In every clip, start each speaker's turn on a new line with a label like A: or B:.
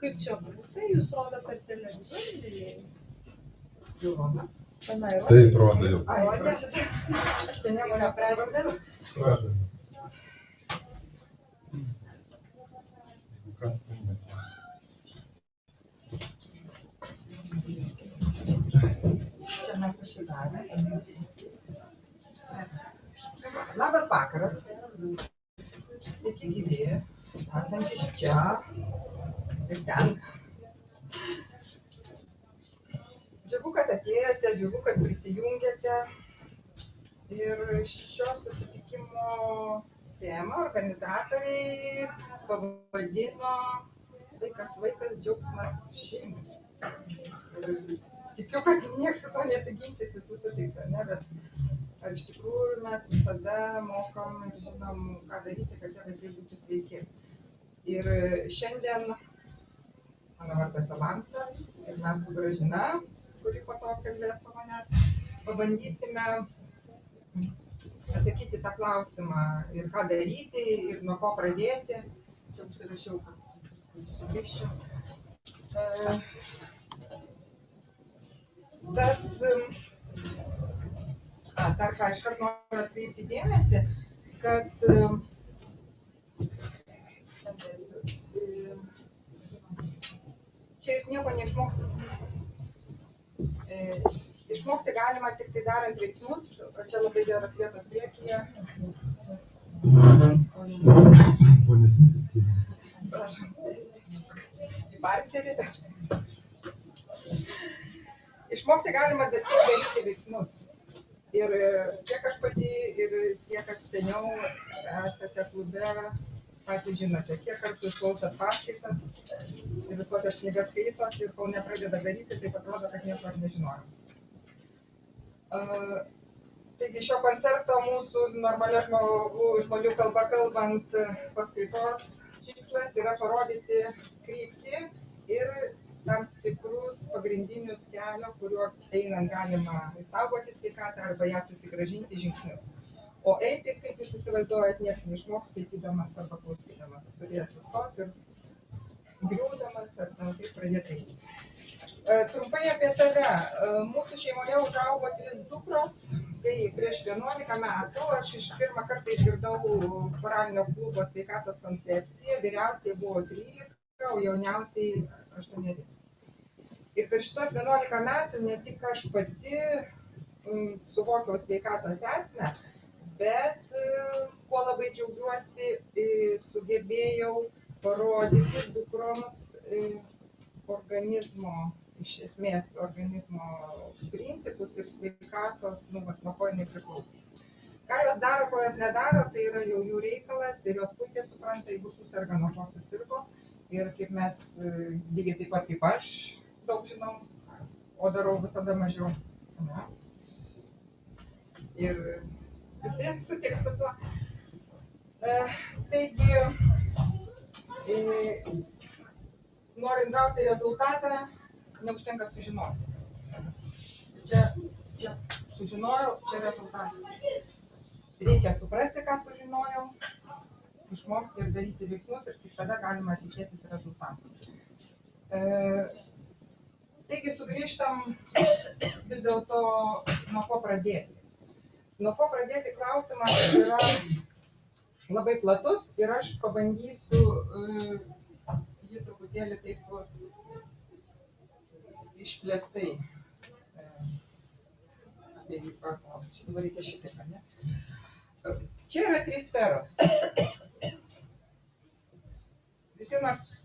A: Kaip čia būtų, jūs rodo per televizorių?
B: Jau rodo?
C: Taip, rodo jau.
B: Rodė? Aš čia nieko nepradėjau.
C: Kas tai?
B: Čia mes užsidavę. Labas vakaras. Sveiki gyvi, esantys čia ir ten. Džiugu, kad atėjote, džiugu, kad prisijungėte. Ir šio susitikimo temą organizatoriai pavadino Vaikas, džiaugsmas šeimai. Ir tikiu, kad niekas su to nesiginčys, visi sutiks, ne? Bet ar iš tikrųjų mes visada mokam ir žinom, ką daryti, kad tie vaikai būtų sveiki. Ir šiandien, mano vardas Jolanta, ir mes su Gražina, kuri po to kalbės po manęs, pabandysime atsakyti tą klausimą ir ką daryti, ir nuo ko pradėti. Čia užsirašiau, kad sugrįžčiau. Dar ką iškart noriu atkreipti dėmesį, kad čia jūs nieko neišmoksite. Išmokti galima tik tai darant veiksmus, o čia labai geras vietos priekyje. Prašom sėsti į parterį. Išmokti galima tik daryti veiksmus. Ir tiek aš pati, ir tie, kas seniau esate klube, patys žinote, kiek kartų jūs klausot paskaitas ir visokias knygas skaitot ir kol nepradeda daryti, taip atrodo, kad nieko aš nežinojau. Taigi šio koncerto mūsų normalia žmonių kalba kalbant paskaitos tikslas yra parodyti kryptį ir tam tikrus pagrindinius kelio, kuriuo einant galima išsaugoti sveikatą arba ją susigrąžinti žingsnius. O eiti, kaip jūs įsivaizduojat, niekas neišmoks skaitydamas arba klausydamas. Turi atsistoti ir griūdamas ar taip pradėti eiti. Trumpai apie save. Mūsų šeimoje užaugo 3 dukros. Tai prieš 11 metų aš pirmą kartą išgirdau choralinio klubo sveikatos koncepciją. Vyriausiai buvo 13, o jauniausiai 8. Ir per šitos 11 metų ne tik aš pati suvokiau sveikatos esmę, bet kuo labai džiaugiuosi, sugebėjau parodyti dukroms iš esmės organizmo principus ir sveikatos, nuo ko jinai priklauso. Ką jos daro, ko jos nedaro, tai yra jau jų reikalas ir jos puikiai supranta, jeigu susirga, nuo ko susirgo. Ir kaip mes, lygiai taip pat kaip aš, daug žinom, o darau visada mažiau. Ir visi sutiks su tuo. Taigi, norint gauti rezultatą, neužtenka sužinoti. Čia sužinojau, čia rezultatas. Reikia suprasti, ką sužinojau, išmokti ir daryti veiksmus ir tik tada galima tikėtis rezultatų. Taigi sugrįžtam vis dėlto nuo ko pradėti. Nuo ko pradėti klausimas yra labai platus ir aš pabandysiu jį truputėlį taip išplėstai apie jį paklausti. Dabar reikia šitaip, ar ne? Čia yra 3 sferos. Visi,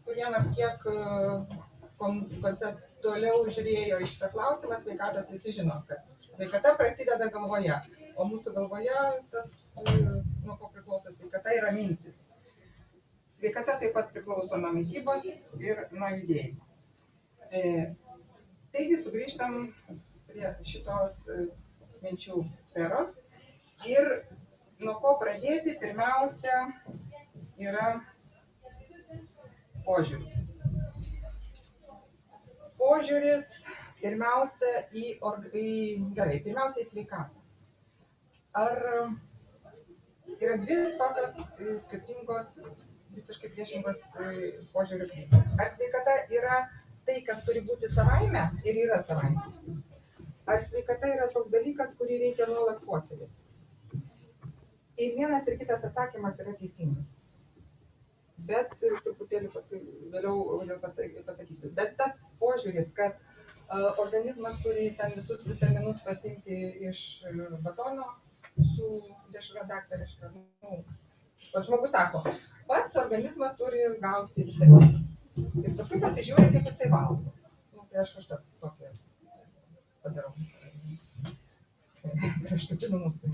B: kurie nors kiek konceptualiau žiūrėjo iš šitą klausimą, sveikatos visi žino, kad sveikata prasideda galvoje, o mūsų galvoje tas, nuo ko priklauso sveikata, yra mintis. Sveikata taip pat priklauso nuo mitybos ir nuo judėjimo. Taigi sugrįžtam prie šitos minčių sferos ir nuo ko pradėti, pirmiausia, yra požiūris. Požiūris pirmiausia į sveikatą. Ar yra dvi tokios skirtingos, visiškai priešingos požiūrių kryptys. Ar sveikata yra tai, kas turi būti savaime ir yra savaime? Ar sveikata yra toks dalykas, kurį reikia nuolat puoselėti? Ir vienas ir kitas atsakymas yra teisingas. Bet truputėlį paskui vėliau pasakysiu. Bet tas požiūris, kad organizmas turi ten visus vitaminus pasiimti iš batono su dešra daktarė. Žmogus sako, pats organizmas turi gauti vitaminus. Ir paskui pasižiūrė, kaip jisai valgo. Tai aš tokį padarau. Kraštutinų mūsų.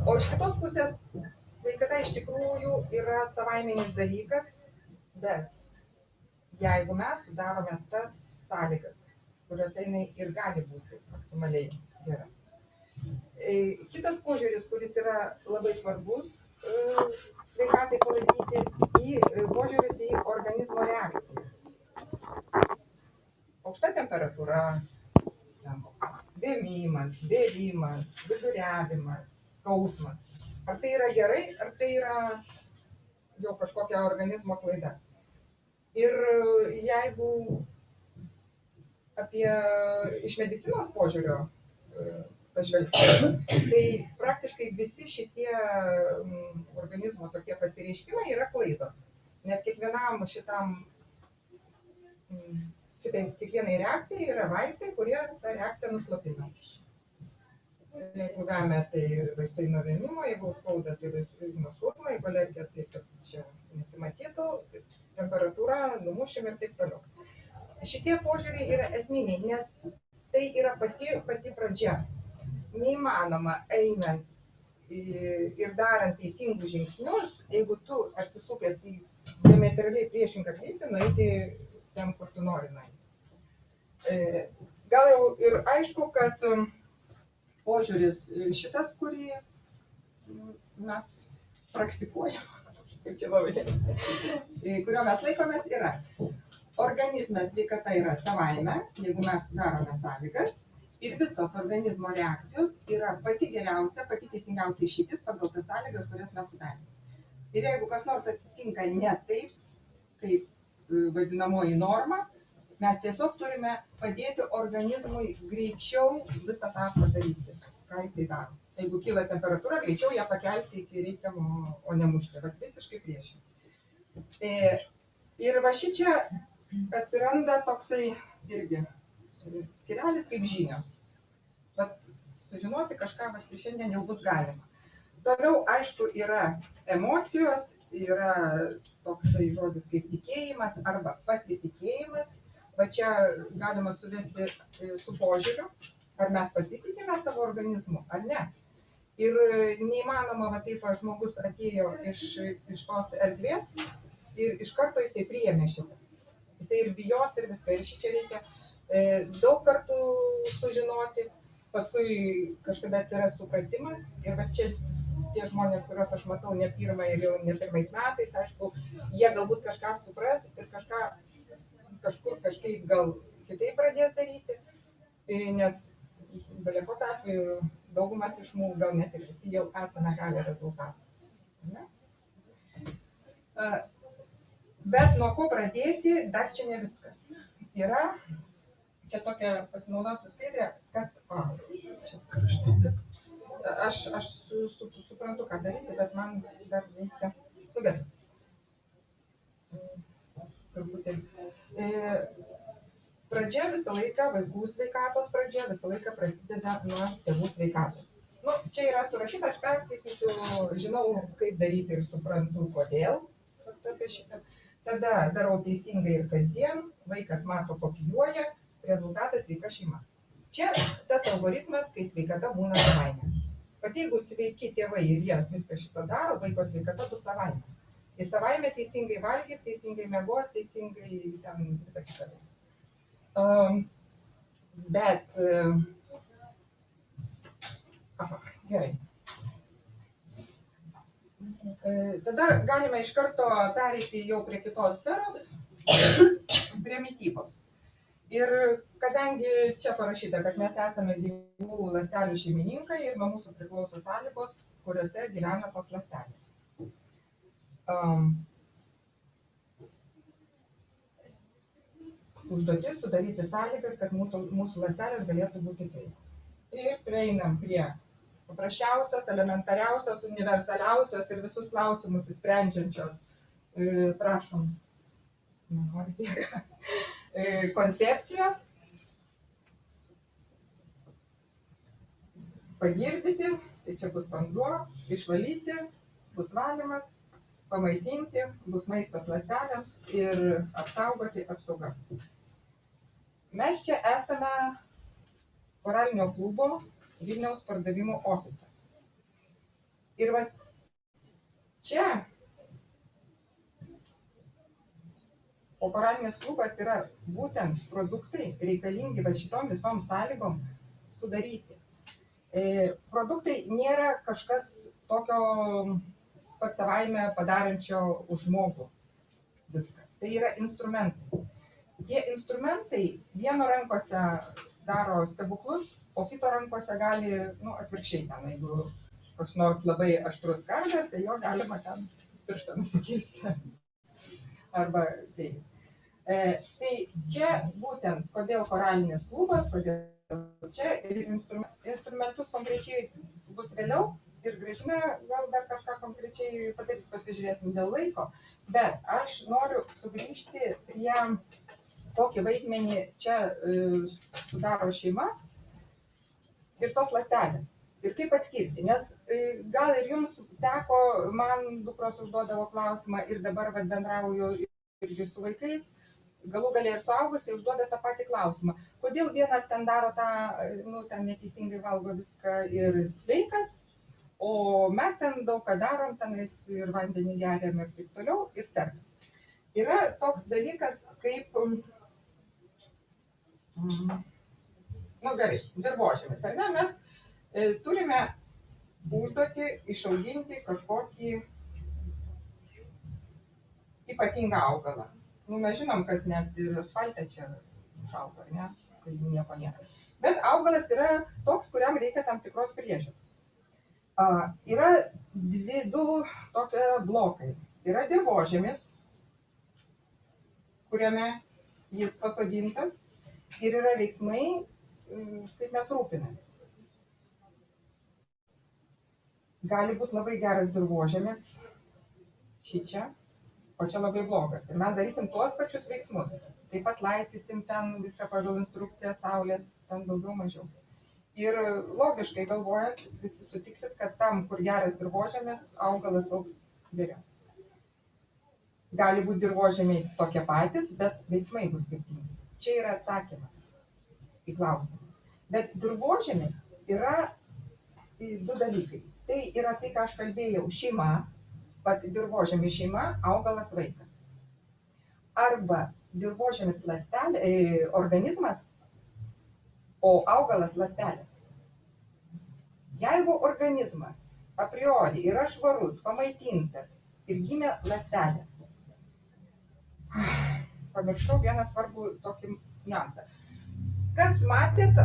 B: O iš kitos pusės, sveikata iš tikrųjų yra savaiminis dalykas, bet jeigu mes sudarome tas sąlygas, kuriuose jinai ir gali būti maksimaliai gera. Kitas požiūris, kuris yra labai svarbus sveikatai palaikyti, požiūris į organizmo reakcijas. Aukšta temperatūra, vėmimas, bėrimas, viduriavimas, skausmas. Ar tai yra gerai, ar tai yra jau kažkokia organizmo klaida. Ir jeigu iš medicinos požiūrio pažvelgti, tai praktiškai visi šitie organizmo tokie pasireiškimai yra klaidos. Nes kiekvienai reakcijai yra vaistai, kurie tą reakciją nuslopina. Jeigu vemia, tai vaistai nuo vėmimo, jeigu skauda, tai vaistai nuo skausmo, jeigu alergija, tai kad čia nesimatytų, temperatūra, numušim ir taip toliau. Šitie požiūriai yra esminiai, nes tai yra pati pradžia. Neįmanoma einant ir darant teisingus žingsnius, jeigu tu atsisukęs į diametraliai priešingą kryptį, nueiti ten, kur tu nori nueiti. Gal jau ir aišku, kad požiūris šitas, kurį mes praktikuojam, kurio mes laikomės, yra organizme sveikata yra savaime, jeigu mes sudarome sąlygas, ir visos organizmo reakcijos yra pati geriausia, pati teisingiausia išeitis pagal tas sąlygas, kurias mes sudarėme. Ir jeigu kas nors atsitinka ne taip, kaip vadinamoji norma, mes tiesiog turime padėti organizmui greičiau visą tą padaryti, ką jisai daro. Jeigu kyla temperatūra, greičiau ją pakelti iki reikiamo, o nemušti, bet visiškai priešingai. Ir va šičia atsiranda toksai irgi skirelis kaip žinios. Bet sužinosi kažką, bet šiandien jau bus galima. Toliau, aišku, yra emocijos, yra toksai žodis kaip tikėjimas arba pasitikėjimas. Va čia galima suvesti su požiūriu, ar mes pasitikime savo organizmu, ar ne. Ir neįmanoma, va taip žmogus atėjo iš tos erdvės ir iš karto jisai priėmė šitą. Jisai ir bijos ir viską. Ir šičia reikia daug kartų sužinoti, paskui kažkada atsiras supratimas. Ir va čia tie žmonės, kuriuos aš matau ne pirmą ir jau ne pirmais metais, aišku, jie galbūt kažką supras ir kažkur kažkaip gal kitaip pradės daryti, nes belie kokiu atveju daugumas iš mūsų, gal net ir visi jau esame gavę rezultatą. Bet nuo ko pradėti, dar čia ne viskas. Yra, čia tokia pasinaudosiu skaidrė, kad aš suprantu, ką daryti, bet man dar reikia. Pradžia visą laiką, vaikų sveikatos pradžia visą laiką prasideda nuo tėvų sveikatos. Čia yra surašyta, aš perskaitysiu, žinau, kaip daryti ir suprantu, kodėl. Tada darau teisingai ir kasdien, vaikas mato, kopijuoja, rezultatas sveika šeima. Čia tas algoritmas, kai sveikata būna savaime. Kad jeigu sveiki tėvai ir jie viską šitą daro, vaiko sveikata bus savaime. Jis savaime teisingai valgys, teisingai miegos, teisingai ten visą kitą darys. Bet, gerai. Tada galime iš karto pereiti jau prie kitos sferos, prie mitybos. Ir kadangi čia parašyta, kad mes esame gyvų ląstelių šeimininkai ir nuo mūsų priklauso sąlygos, kuriuose gyvena tos ląstelės. Užduotis sudaryti sąlygas, kad mūsų ląstelės galėtų būti sveikos. Ir prieinam prie paprasčiausios, elementariausios, universaliausios ir visus klausimus įsprendžiančios, prašom, nenori bėga, koncepcijos. Pagirdyti, tai čia bus vanduo, išvalyti, bus valymas, pamaitinti, bus maistas ląstelėms ir apsaugoti apsauga. Mes čia esame Koralinio klubo Vilniaus pardavimų ofise. Ir va čia, o Koralinis klubas yra būtent produktai reikalingi va šitom visom sąlygom sudaryti. Produktai nėra kažkas tokio pat savaime padarančio už žmogų viską. Tai yra instrumentai. Tie instrumentai vieno rankose daro stebuklus, o kito rankose gali, atvirkščiai ten, jeigu koks nors labai aštrus kardas, tai jo galima ten pirštą nusikirsti. Arba tai. Tai čia būtent, kodėl Koralinis klubas, kodėl čia ir instrumentus konkrečiai bus vėliau ir Gražina gal dar kažką konkrečiai padarys, pasižiūrėsim dėl laiko, bet aš noriu sugrįžti prie kokį vaidmenį čia sudaro šeima ir tos ląstelės. Ir kaip atskirti, nes gal ir jums teko, man dukros užduodavo klausimą ir dabar bendrauju irgi su vaikais, galų gale ir suaugusiai užduoda tą patį klausimą. Kodėl vienas ten daro tą, ten neteisingai valgo viską ir sveikas, o mes ten daug ką darom, tenais ir vandenį geriam ir taip toliau, ir sergam. Yra toks dalykas kaip, gerai, dirvožemis, ar ne? Mes turime užduotį išauginti kažkokį ypatingą augalą. Mes žinom, kad net ir asfaltą čia užauga, ne? Kai nieko nėra. Bet augalas yra toks, kuriam reikia tam tikros priežiūros. Yra du tokie blokai. Yra dirvožemis, kuriame jis pasodintas, ir yra veiksmai, kaip mes rūpinamės. Gali būti labai geras dirvožemis šičia, o čia labai blogas. Ir mes darysim tuos pačius veiksmus. Taip pat laistysim ten viską pagal instrukciją saulės, ten daugiau mažiau. Ir logiškai galvojant, visi sutiksit, kad tam, kur geras dirvožemis, augalas augs geriau. Gali būti dirvožemiai tokie patys, bet veiksmai bus skirtingi. Čia yra atsakymas į klausimą. Bet dirvožemis yra du dalykai. Tai yra tai, ką aš kalbėjau, šeima, pat dirvožemis šeima, augalas vaikas. Arba dirvožemis organizmas, o augalas ląstelės. Jeigu organizmas a priori yra švarus, pamaitintas ir gimė ląstelė. Pamiršau vieną svarbų tokį niuansą. Kas matėt,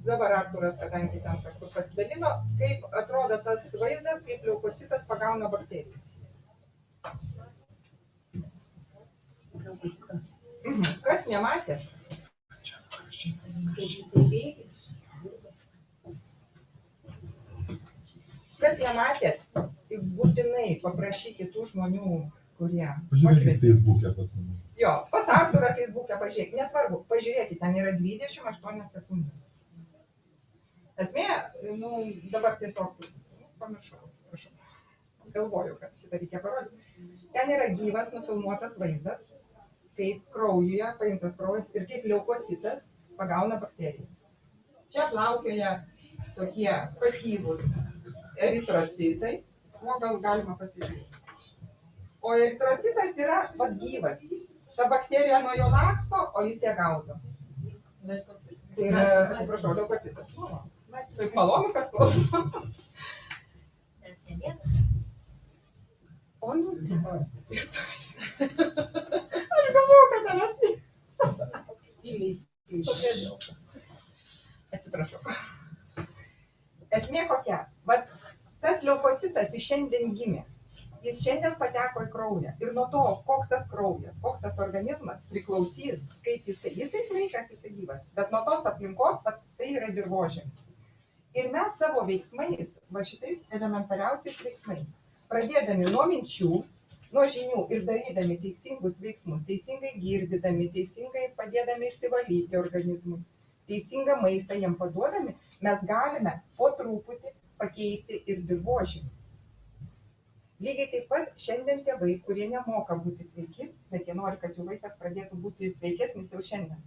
B: dabar Arturas, kadangi ten kažkur pasidalino, kaip atrodo tas vaizdas, kaip leukocitas pagauna bakteriją. Kas nematė? Kaip jisai veikia? Kas nematė, būtinai paprašykit tų žmonių, kurie...
C: Pažiūrėkit Facebook'e pas mane.
B: Jo, pas Arturą Facebook'e pažiūrėkit, nesvarbu, pažiūrėkit, ten yra 28 sekundės. Esmė, dabar tiesiog, pamiršau, atsiprašau, galvoju, kad šitą reikia parodyti. Ten yra gyvas, nufilmuotas vaizdas, kaip kraujuje paimtas kraujas ir kaip leukocitas pagauna bakteriją. Čia plaukioja tokie pasyvūs eritrocitai, gal galima pasižiūrėti. O eritrocitas yra gyvas. Ta bakterija nuo jo laksto, o jis ją gaudo. Tai yra, atsiprašau, leukocitas. Taip malonu, kas klauso. O, aš galvoju, kad tavęs. tyliai įsijungiau. Atsiprašau. Esmė kokia? Vat tas leukocitas iš šiandien gimė. Jis šiandien pateko į kraują. Ir nuo to, koks tas kraujas, koks tas organizmas priklausys, kaip jisai sveikas, jisai gyvas. Bet nuo tos aplinkos, tai yra dirvožėmis. Ir mes savo veiksmais, va šitais elementariausiais veiksmais, pradėdami nuo minčių, nuo žinių ir darydami teisingus veiksmus, teisingai girdydami, teisingai padėdami išsivalyti organizmui, teisingą maistą jam paduodami, mes galime po truputį pakeisti ir dirvožėmį. Lygiai taip pat šiandien tėvai, kurie nemoka būti sveiki, bet jie nori, kad jų vaikas pradėtų būti sveikesnis jau šiandien,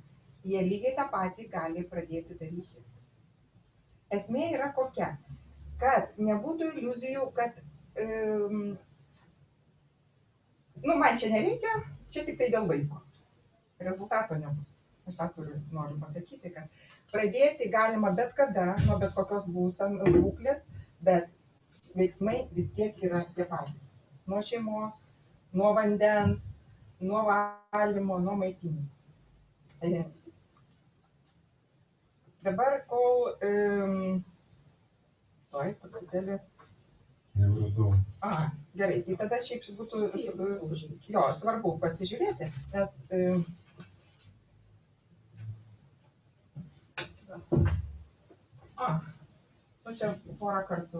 B: jie lygiai tą patį gali pradėti daryti. Esmė yra kokia, kad nebūtų iliuzijų, kad man čia nereikia, čia tik tai dėl vaiko. Rezultato nebus. Aš tą noriu pasakyti, kad pradėti galima bet kada, nuo bet kokios būklės, bet veiksmai vis tiek yra tie patys. Nuo šeimos, nuo vandens, nuo valymo, nuo maitinimo. Dabar, kol... truputėlį... Gerai, tai tada šiaip būtų svarbu pasižiūrėti, nes... čia porą kartų.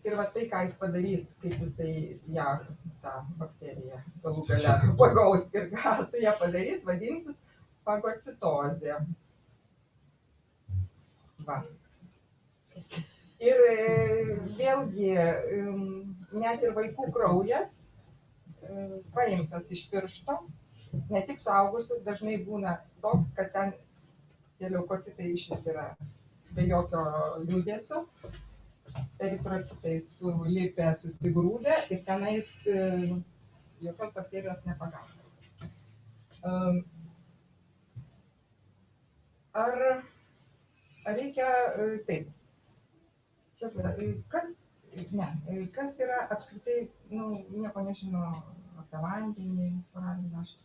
B: Ir va tai, ką jis padarys, kaip jisai ją, tą bakteriją, galų gale pagaus ir ką su ją padarys, vadinsis fagocitozė. Va. Ir vėlgi, net ir vaikų kraujas, paimtas iš piršto, ne tik suaugusių, dažnai būna toks, kad ten tie leukocitai išvis yra be jokio liūdėsio, eritrocitai sulipę, susigrūdę ir tenais jokios bakterijos nepagaus. Ar reikia taip? Kas yra apskritai, nieko nežino apie vandenį, aš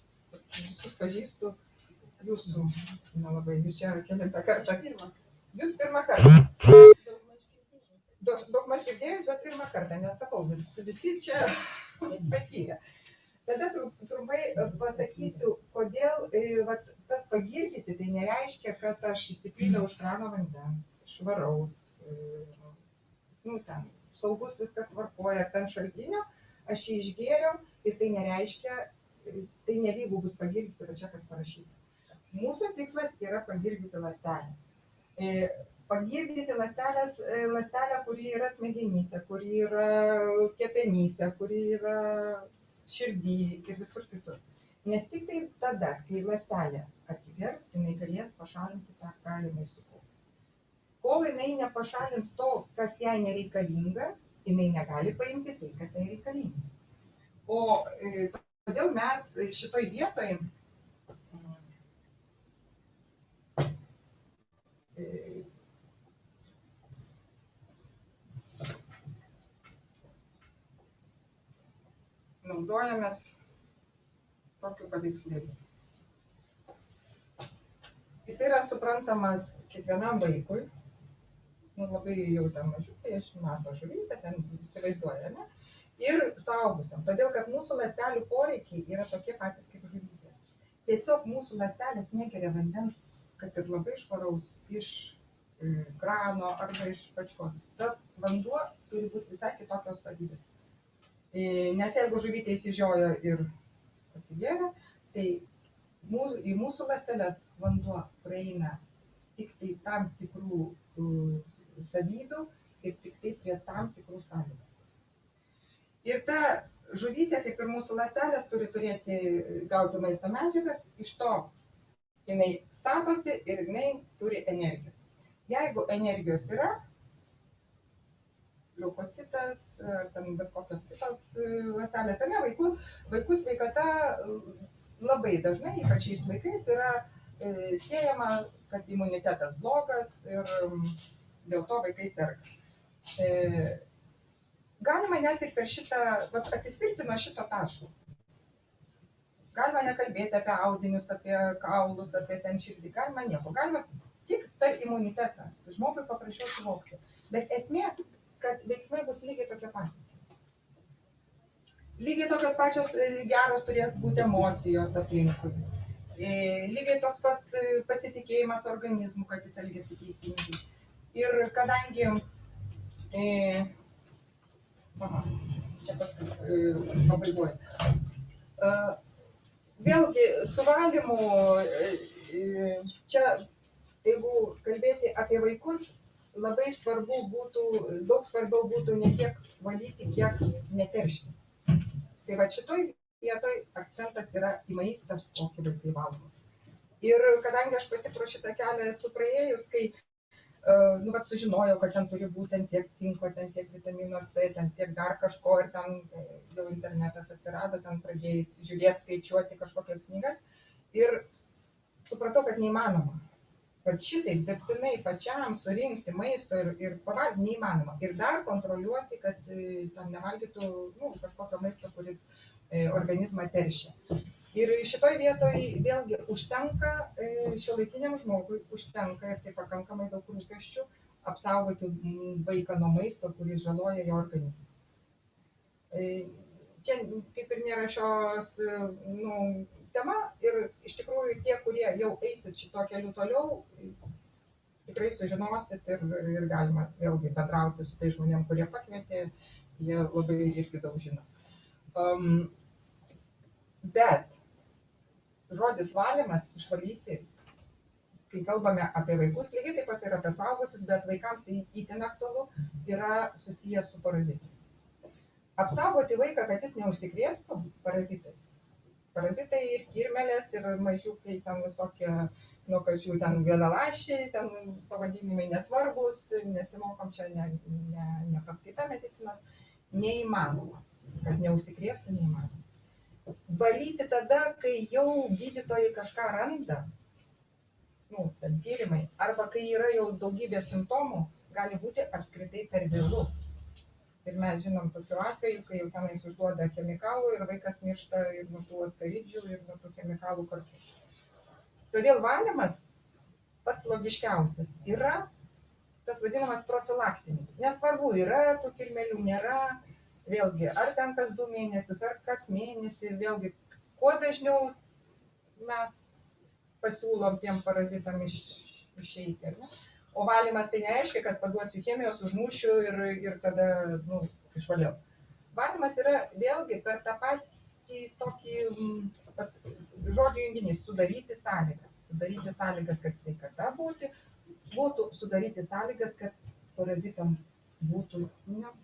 B: visus pažįstu, jūsų nelabai, jūs čia kelintą kartą. Jūs pirmą kartą. Daugmaž girdėjus, bet pirmą kartą, nesakau, visi čia patyrė. Tada trumpai pasakysiu, kodėl tas pagirdyti, tai nereiškia, kad aš įsipyliau iš krano vandens, švaraus, saugus viskas tvarkoja, ten šaltinio, aš jį išgėriau ir tai nereiškia, tai nelygu bus pagirdyti, bet čia kas parašyta. Mūsų tikslas yra pagirdyti ląstelę. Pagirdyti ląstelę, kuri yra smegenyse, kuri yra kepenyse, kuri yra širdį ir visur kitur. Nes tik tai tada, kai ląstelė atsigers, jinai galės pašalinti tą, ką jinai sukaupė. Kol jinai nepašalins to, kas jai nereikalinga, jinai negali paimti tai, kas jai reikalinga. O todėl mes šitoj vietoj naudojamės tokiu paveikslėliu. Jis yra suprantamas kiekvienam vaikui, labai jau ten mažiukai, aš mato žuvytę, ten įsivaizduoja, ne? Ir suaugusiam, todėl kad mūsų ląstelių poreikiai yra tokie patys kaip žuvytės. Tiesiog mūsų ląstelės negeria vandens, kad ir labai švaraus, iš krano arba iš pačios. Tas vanduo turi būti visai kitokios savybės. Nes jeigu žuvytė įsižiojo ir atsigėrė, tai į mūsų ląsteles vanduo praeina tik tai tam tikrų savybių ir tik tai prie tam tikrų sąlygų. Ir ta žuvytė, kaip ir mūsų ląstelės, turi gauti maisto medžiagas, iš to jinai statosi ir jinai turi energijos. Jeigu energijos yra, leukocitas, ten bet kokios kitos ląstelės, ar ne, vaikų sveikata labai dažnai, ypač šiais laikais, yra siejama, kad imunitetas blogas ir dėl to vaikai serga. Galima net ir per šitą, atsispirti nuo šito taško. Galima nekalbėti apie audinius, apie kaulus, apie ten širdį, galima nieko. Galima tik per imunitetą. Žmogui paprašiau suvokti. Bet esmė, kad veiksmai bus lygiai tokie patys. Lygiai tokios pačios geros turės būti emocijos aplinkui. Lygiai toks pats pasitikėjimas organizmu, kad jis elgiasi teisingai. Ir kadangi, čia pabaigoju, vėlgi su valymu, čia, jeigu kalbėti apie vaikus, labai svarbu būtų, daug svarbiau būtų ne tiek valyti, kiek neteršti. Tai va šitoj vietoj akcentas yra į maistą, kokį vaikai valgo. Ir kadangi aš pati pro šitą kelią esu praėjus, kai sužinojau, kad ten turi būti tiek cinko, ten tiek vitamino C, ten tiek dar kažko, ir ten jau internetas atsirado, ten pradėjai žiūrėti, skaičiuoti kažkokias knygas, ir supratau, kad neįmanoma. Kad šitaip dirbtinai pačiam surinkti maisto ir pavalgyti neįmanoma. Ir dar kontroliuoti, kad tam nevalgytų kažkokio maisto, kuris organizmą teršia. Ir šitoj vietoj vėlgi užtenka, šiuolaikiniam žmogui užtenka ir tai pakankamai daug rūpesčių apsaugoti vaiką nuo maisto, kuris žaloja jo organizmą. Čia kaip ir nėra šios tema, ir iš tikrųjų tie, kurie jau eisit šito keliu toliau, tikrai sužinosit ir galima vėlgi bendrauti su tai žmonėm, kurie pakvietė, jie labai irgi daug žino. Bet žodis valymas, išvalyti, kai kalbame apie vaikus, lygiai taip pat ir apie suaugusius, bet vaikams tai itin aktualu, yra susijęs su parazitais. Apsaugoti vaiką, kad jis neužsikrėstų parazitais. Parazitai ir kirmelės, ir mažiukai ten visokie, nuo kačių ten vienalašiai, ten pavadinimai nesvarbus, nesimokom čia ne paskaita medicinos, neįmanoma, kad neužsikrėstų neįmanoma. Valyti tada, kai jau gydytojai kažką randa, ten tyrimai, arba kai yra jau daugybė simptomų, gali būti apskritai per vėlu. Ir mes žinom tokiu atveju, kai jau tenais užduoda chemikalų ir vaikas miršta ir nuo tų askarydžių, ir nuo tų chemikalų kartu. Todėl valymas pats logiškiausias yra tas vadinamas profilaktinis. Nesvarbu, yra tų kirmelių, nėra, vėlgi, ar ten kas 2 mėnesius, ar kas mėnesį, ir vėlgi, kuo dažniau mes pasiūlom tiem parazitam išeiti, ar ne? O valymas tai nereiškia, kad paduosiu chemijos, užmušiu ir tada, išvaliau. Valymas yra vėlgi per tą patį tokį žodžių junginys, sudaryti sąlygas. Sudaryti sąlygas, kad sveikata būtų, sudaryti sąlygas, kad parazitam būtų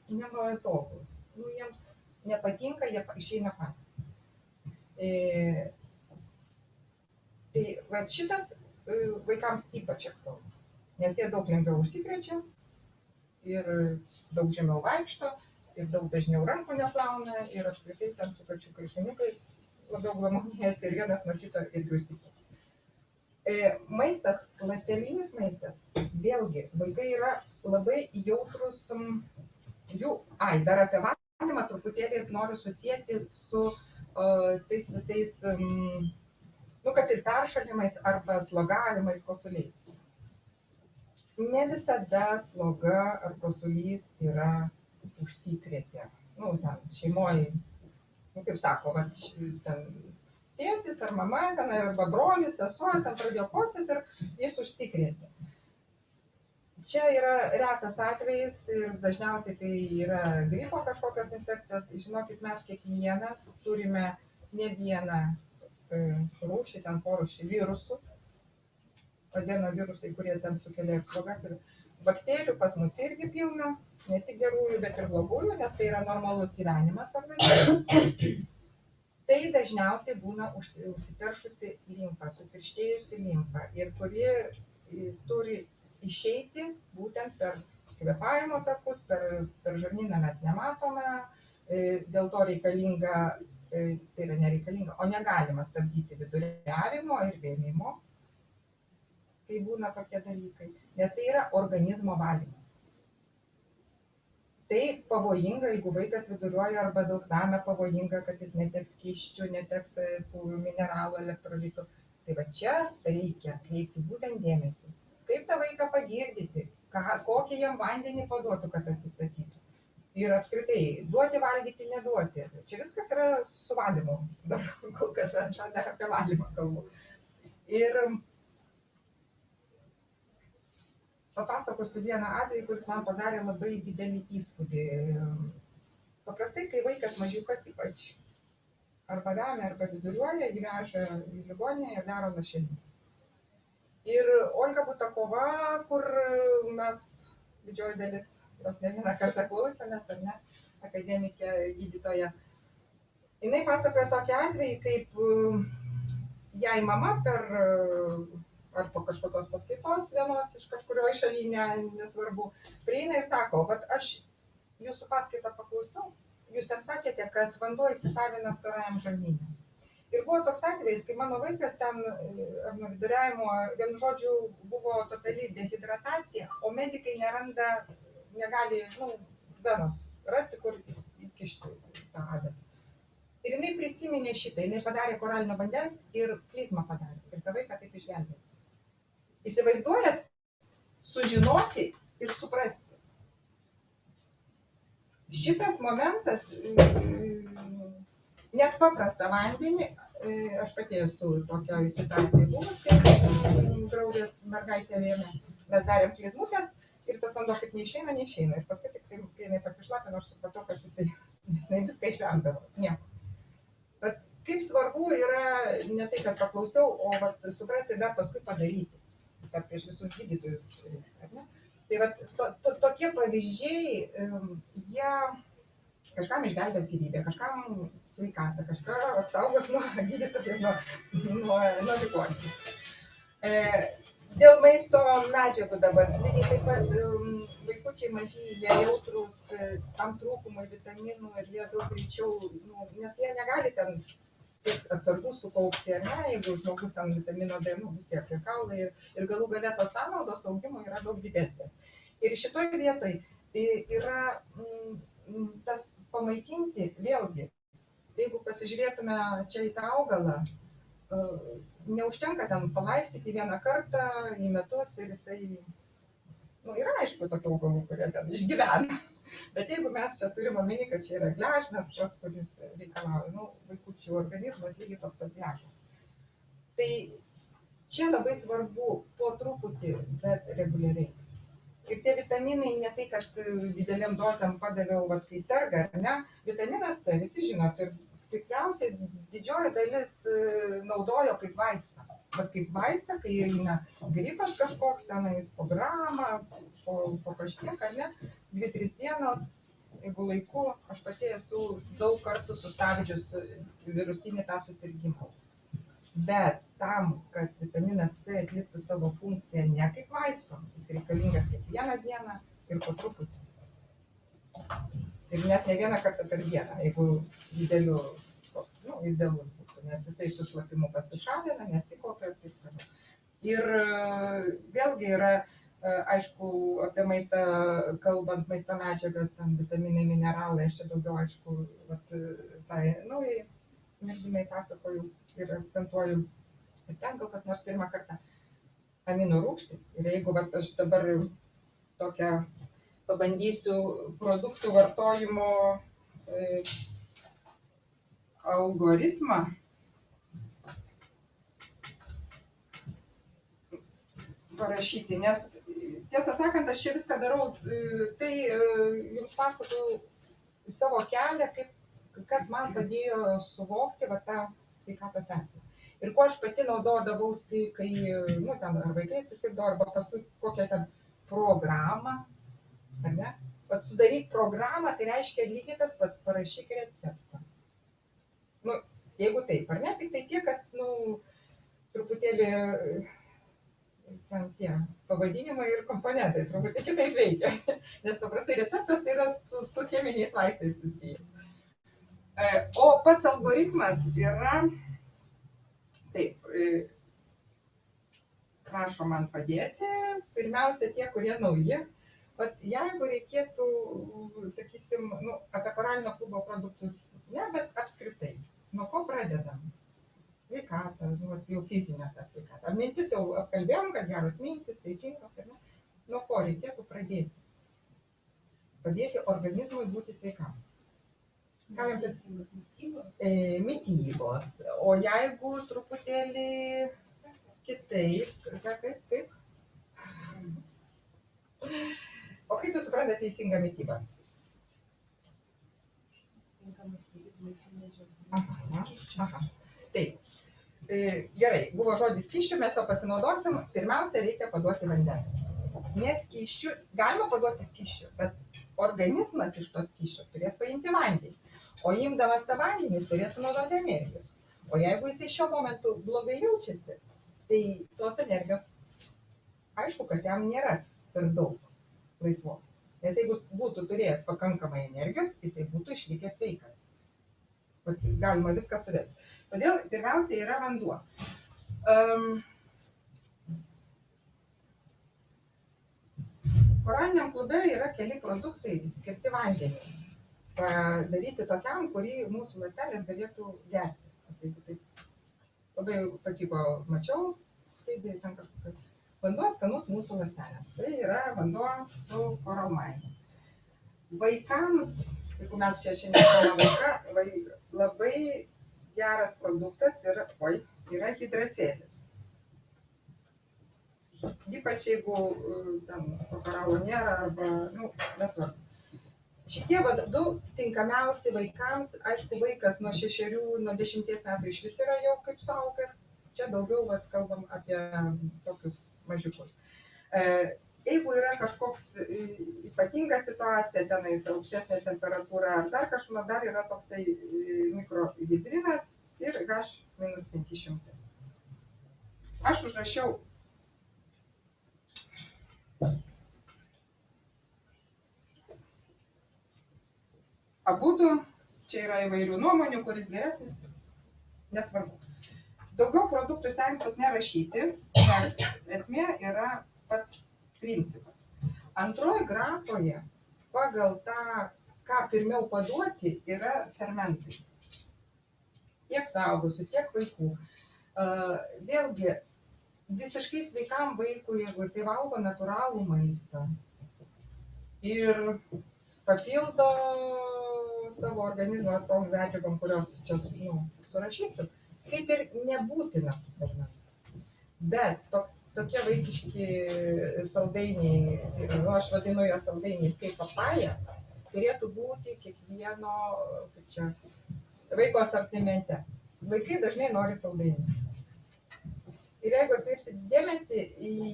B: nepatogu. Jiems nepatinka, jie išeina patys. Tai va šitas vaikams ypač aktualu. Nes jie daug lengviau užsikrečia ir daug žemiau vaikšto ir daug dažniau rankų neplauna ir apskritai ten su kačiukais šuniukais labiau glamonėjasi ir vienas nuo kito irgi užsikrečia. Maistas, ląstelinis maistas, vėlgi, vaikai yra labai jautrus dar apie valymą truputėlį noriu susijęti su tais visais, kad ir peršalimais arba slogavimais, kosuliais. Ne visada sloga ar kosulys yra užsikrėtę. Ten šeimoje, kaip sako, ten tėtis ar mama, ten arba brolis, sesuo, ten pradėjo kosėti ir jis užsikrėtė. Čia yra retas atvejis ir dažniausiai tai yra gripo kažkokios infekcijos. Žinokit, mes kiekvienas turime ne vieną rūšį, ten porūšį virusų. Adenovirusai, kurie ten sukelia slogas, ir bakterijų pas mus irgi pilna, ne tik gerųjų, bet ir blogųjų, nes tai yra normalus gyvenimas organizme. Tai dažniausiai būna užsiteršusi limfa, sutirštėjusi limfa, ir kuri turi išeiti būtent per kvėpavimo takus, per žarnyną mes nematome, dėl to reikalinga, tai yra nereikalinga, o negalima stabdyti viduriavimo ir vėmimo, kai būna tokie dalykai, nes tai yra organizmo valymas. Tai pavojinga, jeigu vaikas viduriuoja arba daug vemia, pavojinga, kad jis neteks skysčių, neteks tų mineralų, elektrolitų. Tai va čia reikia kreipti būtent dėmesį. Kaip tą vaiką pagirdyti, kokį jam vandenį paduotų, kad atsistatytų. Ir apskritai, duoti valgyti, neduoti. Čia viskas yra su valymu. Dar kol kas aš dar apie valymą kalbu. Ir papasakosiu vieną atvejį, kuris man padarė labai didelį įspūdį. Paprastai, kai vaikas mažiukas ypač arba vemia, arba viduriuoja, jį veža į ligoninę ir daro lašelinę. Ir Olga Butakova, kur mes didžioji dalis, jos ne vieną kartą klausėmės, ar ne, akademikė, gydytoja, jinai pasakoja tokį atvejį, kaip jai mama ar po kažkokios paskaitos vienos iš kažkurioje šalyje, nesvarbu, prieina ir sako, vat aš jūsų paskaitą paklausiau, jūs ten sakėte, kad vanduo įsisavina storajam žarnyne. Ir buvo toks atvejis, kai mano vaikas ten, ar nuo viduriavimo, vienu žodžiu, buvo totali dehidratacija, o medikai negali, venos rasti, kur įkišti tą adatą. Ir jinai prisiminė šitą, jinai padarė koralinio vandens ir klizmą padarė. Ir tą vaiką taip išgelbėjo. Įsivaizduojat, sužinoti ir suprasti. Šitas momentas, net paprastą vandenį, aš pati esu tokia situacija buvusi, draugės mergaitė vėmė, mes darėm klizmutės ir tas vanduo kaip neišeina. Ir paskui tik kai jinai pasišlapino, aš supratau, kad jisai viską išvemdavo, nieko. Bet kaip svarbu yra ne tai, kad paklausiau, o suprasti dar paskui padaryti. Kad prieš visus gydytojus, ar ne? Tai tokie pavyzdžiai, jie kažkam išgelbės gyvybę, kažkam sveikatą, kažką apsaugos nuo gydytojų, nuo ligoninių. Dėl maisto medžiagų dabar, lygiai taip pat vaikučiai maži, jie jautrūs tam trūkumui vitaminų ir jie daug greičiau, nes jie negali ten tiek atsargų sukaupti, ar ne, jeigu žmogus ten vitamino D, vis tiek ir kaulai ir galų gale tos sąnaudos augimo yra daug didesnės. Ir šitoje vietoje yra tas pamaitinti vėlgi, jeigu pasižiūrėtume čia į tą augalą, neužtenka ten palaistyti vieną kartą į metus ir jisai, yra aišku tokių augalų, kurie ten išgyvena. Bet jeigu mes čia turim omeny, kad čia yra gležnas, tas, kuris reikalauja, vaikučių organizmas lygiai toks pats gležnas. Tai čia labai svarbu po truputį, bet reguliariai. Ir tie vitaminai, ne tai, kad dideliam dozėm padaviau, kai serga, ar ne, vitaminas C, visi žinot, ir tikriausiai didžioji dalis naudojo kaip vaistą. Bet kaip vaistą, kai eina gripas kažkoks, tenais po gramą, po kažkiek, ar ne, 2-3 dienos, jeigu laiku, aš pati esu daug kartų sustabdžius virusinį tą susirgymą. Bet tam, kad vitaminas C atliktų savo funkciją ne kaip vaisto, jis reikalingas kiekvieną dieną ir po truputį. Ir net ne vieną kartą per dieną, jeigu idealus būtų, nes jisai su šlapimu pasišalina, nesikaupia ir taip toliau. Ir vėlgi yra, aišku, apie maistą, kalbant maisto medžiagas, ten vitaminai, mineralai, aš čia daugiau, aišku, tai naujai merginai pasakoju ir akcentuoju. Ir ten gal kas nors pirmą kartą amino rūgštys. Ir jeigu aš dabar tokią pabandysiu produktų vartojimo algoritmą parašyti, nes tiesą sakant, aš čia viską darau, tai jums pasakoju savo kelią, kas man padėjo suvokti tą sveikatos esmę. Ir ko aš pati naudodavausi, kai, ten ar vaikai susirgdavo, arba paskui kokią ten programą, ar ne? Sudaryk programą, tai reiškia lygiai tas pats, parašyk receptą. Jeigu taip, ar ne, tik tai tiek, kad, truputėlį ten tie pavadinimai ir komponentai truputį kitaip veikia. Nes paprastai receptas tai yra su cheminiais vaistais susiję. O pats algoritmas yra, taip, prašo man padėti, pirmiausia tie, kurie nauji, Vat jeigu reikėtų, sakysim, nu, apie koralinio klubo produktus, ne, bet apskritai, nuo ko pradedam? Sveikatą, nu, jau fizinę tą sveikatą. Mintis jau apkalbėjom, kad geros mintis, teisingos, ar ne? Nuo ko reikėtų pradėti? Padėti organizmui būti sveikam. Ką jam mitybos. O jeigu truputėlį kitaip, kaip? O kaip jūs suprantate teisingą mitybą? Aha. Taip. Gerai, buvo žodis skysčių, mes jo pasinaudosim. Pirmiausia, reikia paduoti vandens. Nes skysčių, galima paduoti skysčių, bet organizmas iš to skysčio turės paimti vandenį. O imdamas tą vandenį jis turės sunaudoti energijos. O jeigu jisai šiuo momentu blogai jaučiasi, tai tos energijos, aišku, kad jam nėra per daug laisvos. Nes jeigu būtų turėjęs pakankamai energijos, jisai būtų išlikęs sveikas. Galima viską suvesti. Todėl pirmiausia yra vanduo. Koraliniam klube yra keli produktai skirti vandeniui. Padaryti tokiam, kurį mūsų ląstelės galėtų gerti. Jeigu taip labai patiko, mačiau, skaidrį ten kažkokia. Vanduo skanus mūsų ląstelėms. Tai yra vanduo su koralmainu. Vaikams, jeigu mes čia šiandien vaiką, labai geras produktas yra hidrasėlis. Ypač jeigu ten koralo nėra arba, nu, nesvarbu. Šitie du tinkamiausi vaikams, aišku, vaikas nuo 6, nuo 10 metų iš vis yra jau kaip suaugęs. Čia daugiau kalbam apie tokius mažiukus. Jeigu yra kažkoks ypatinga situacija, tenais aukštesnė temperatūra ar dar kažkas, dar yra toksai mikrohidrinas ir H-500. Aš užrašiau abudu, čia yra įvairių nuomonių, kuris geresnis, nesvarbu. Daugiau produktų stengsiuos nerašyti, nes esmė yra pats principas. Antroji grafoje pagal tą, ką pirmiau paduoti, yra fermentai. Tiek suaugusių, tiek vaikų. Vėlgi, visiškai sveikam vaikui, jeigu jisai valgo natūralų maistą ir papildo savo organizmą tom medžiagom, kurios čia surašysiu, kaip ir nebūtina fermentų. Bet tokie vaikiški saldainiai, aš vadinu ją saldainiais kaip papaja, turėtų būti kiekvieno vaiko asortimente. Vaikai dažnai nori saldainių. Ir jeigu atkreipsit dėmesį,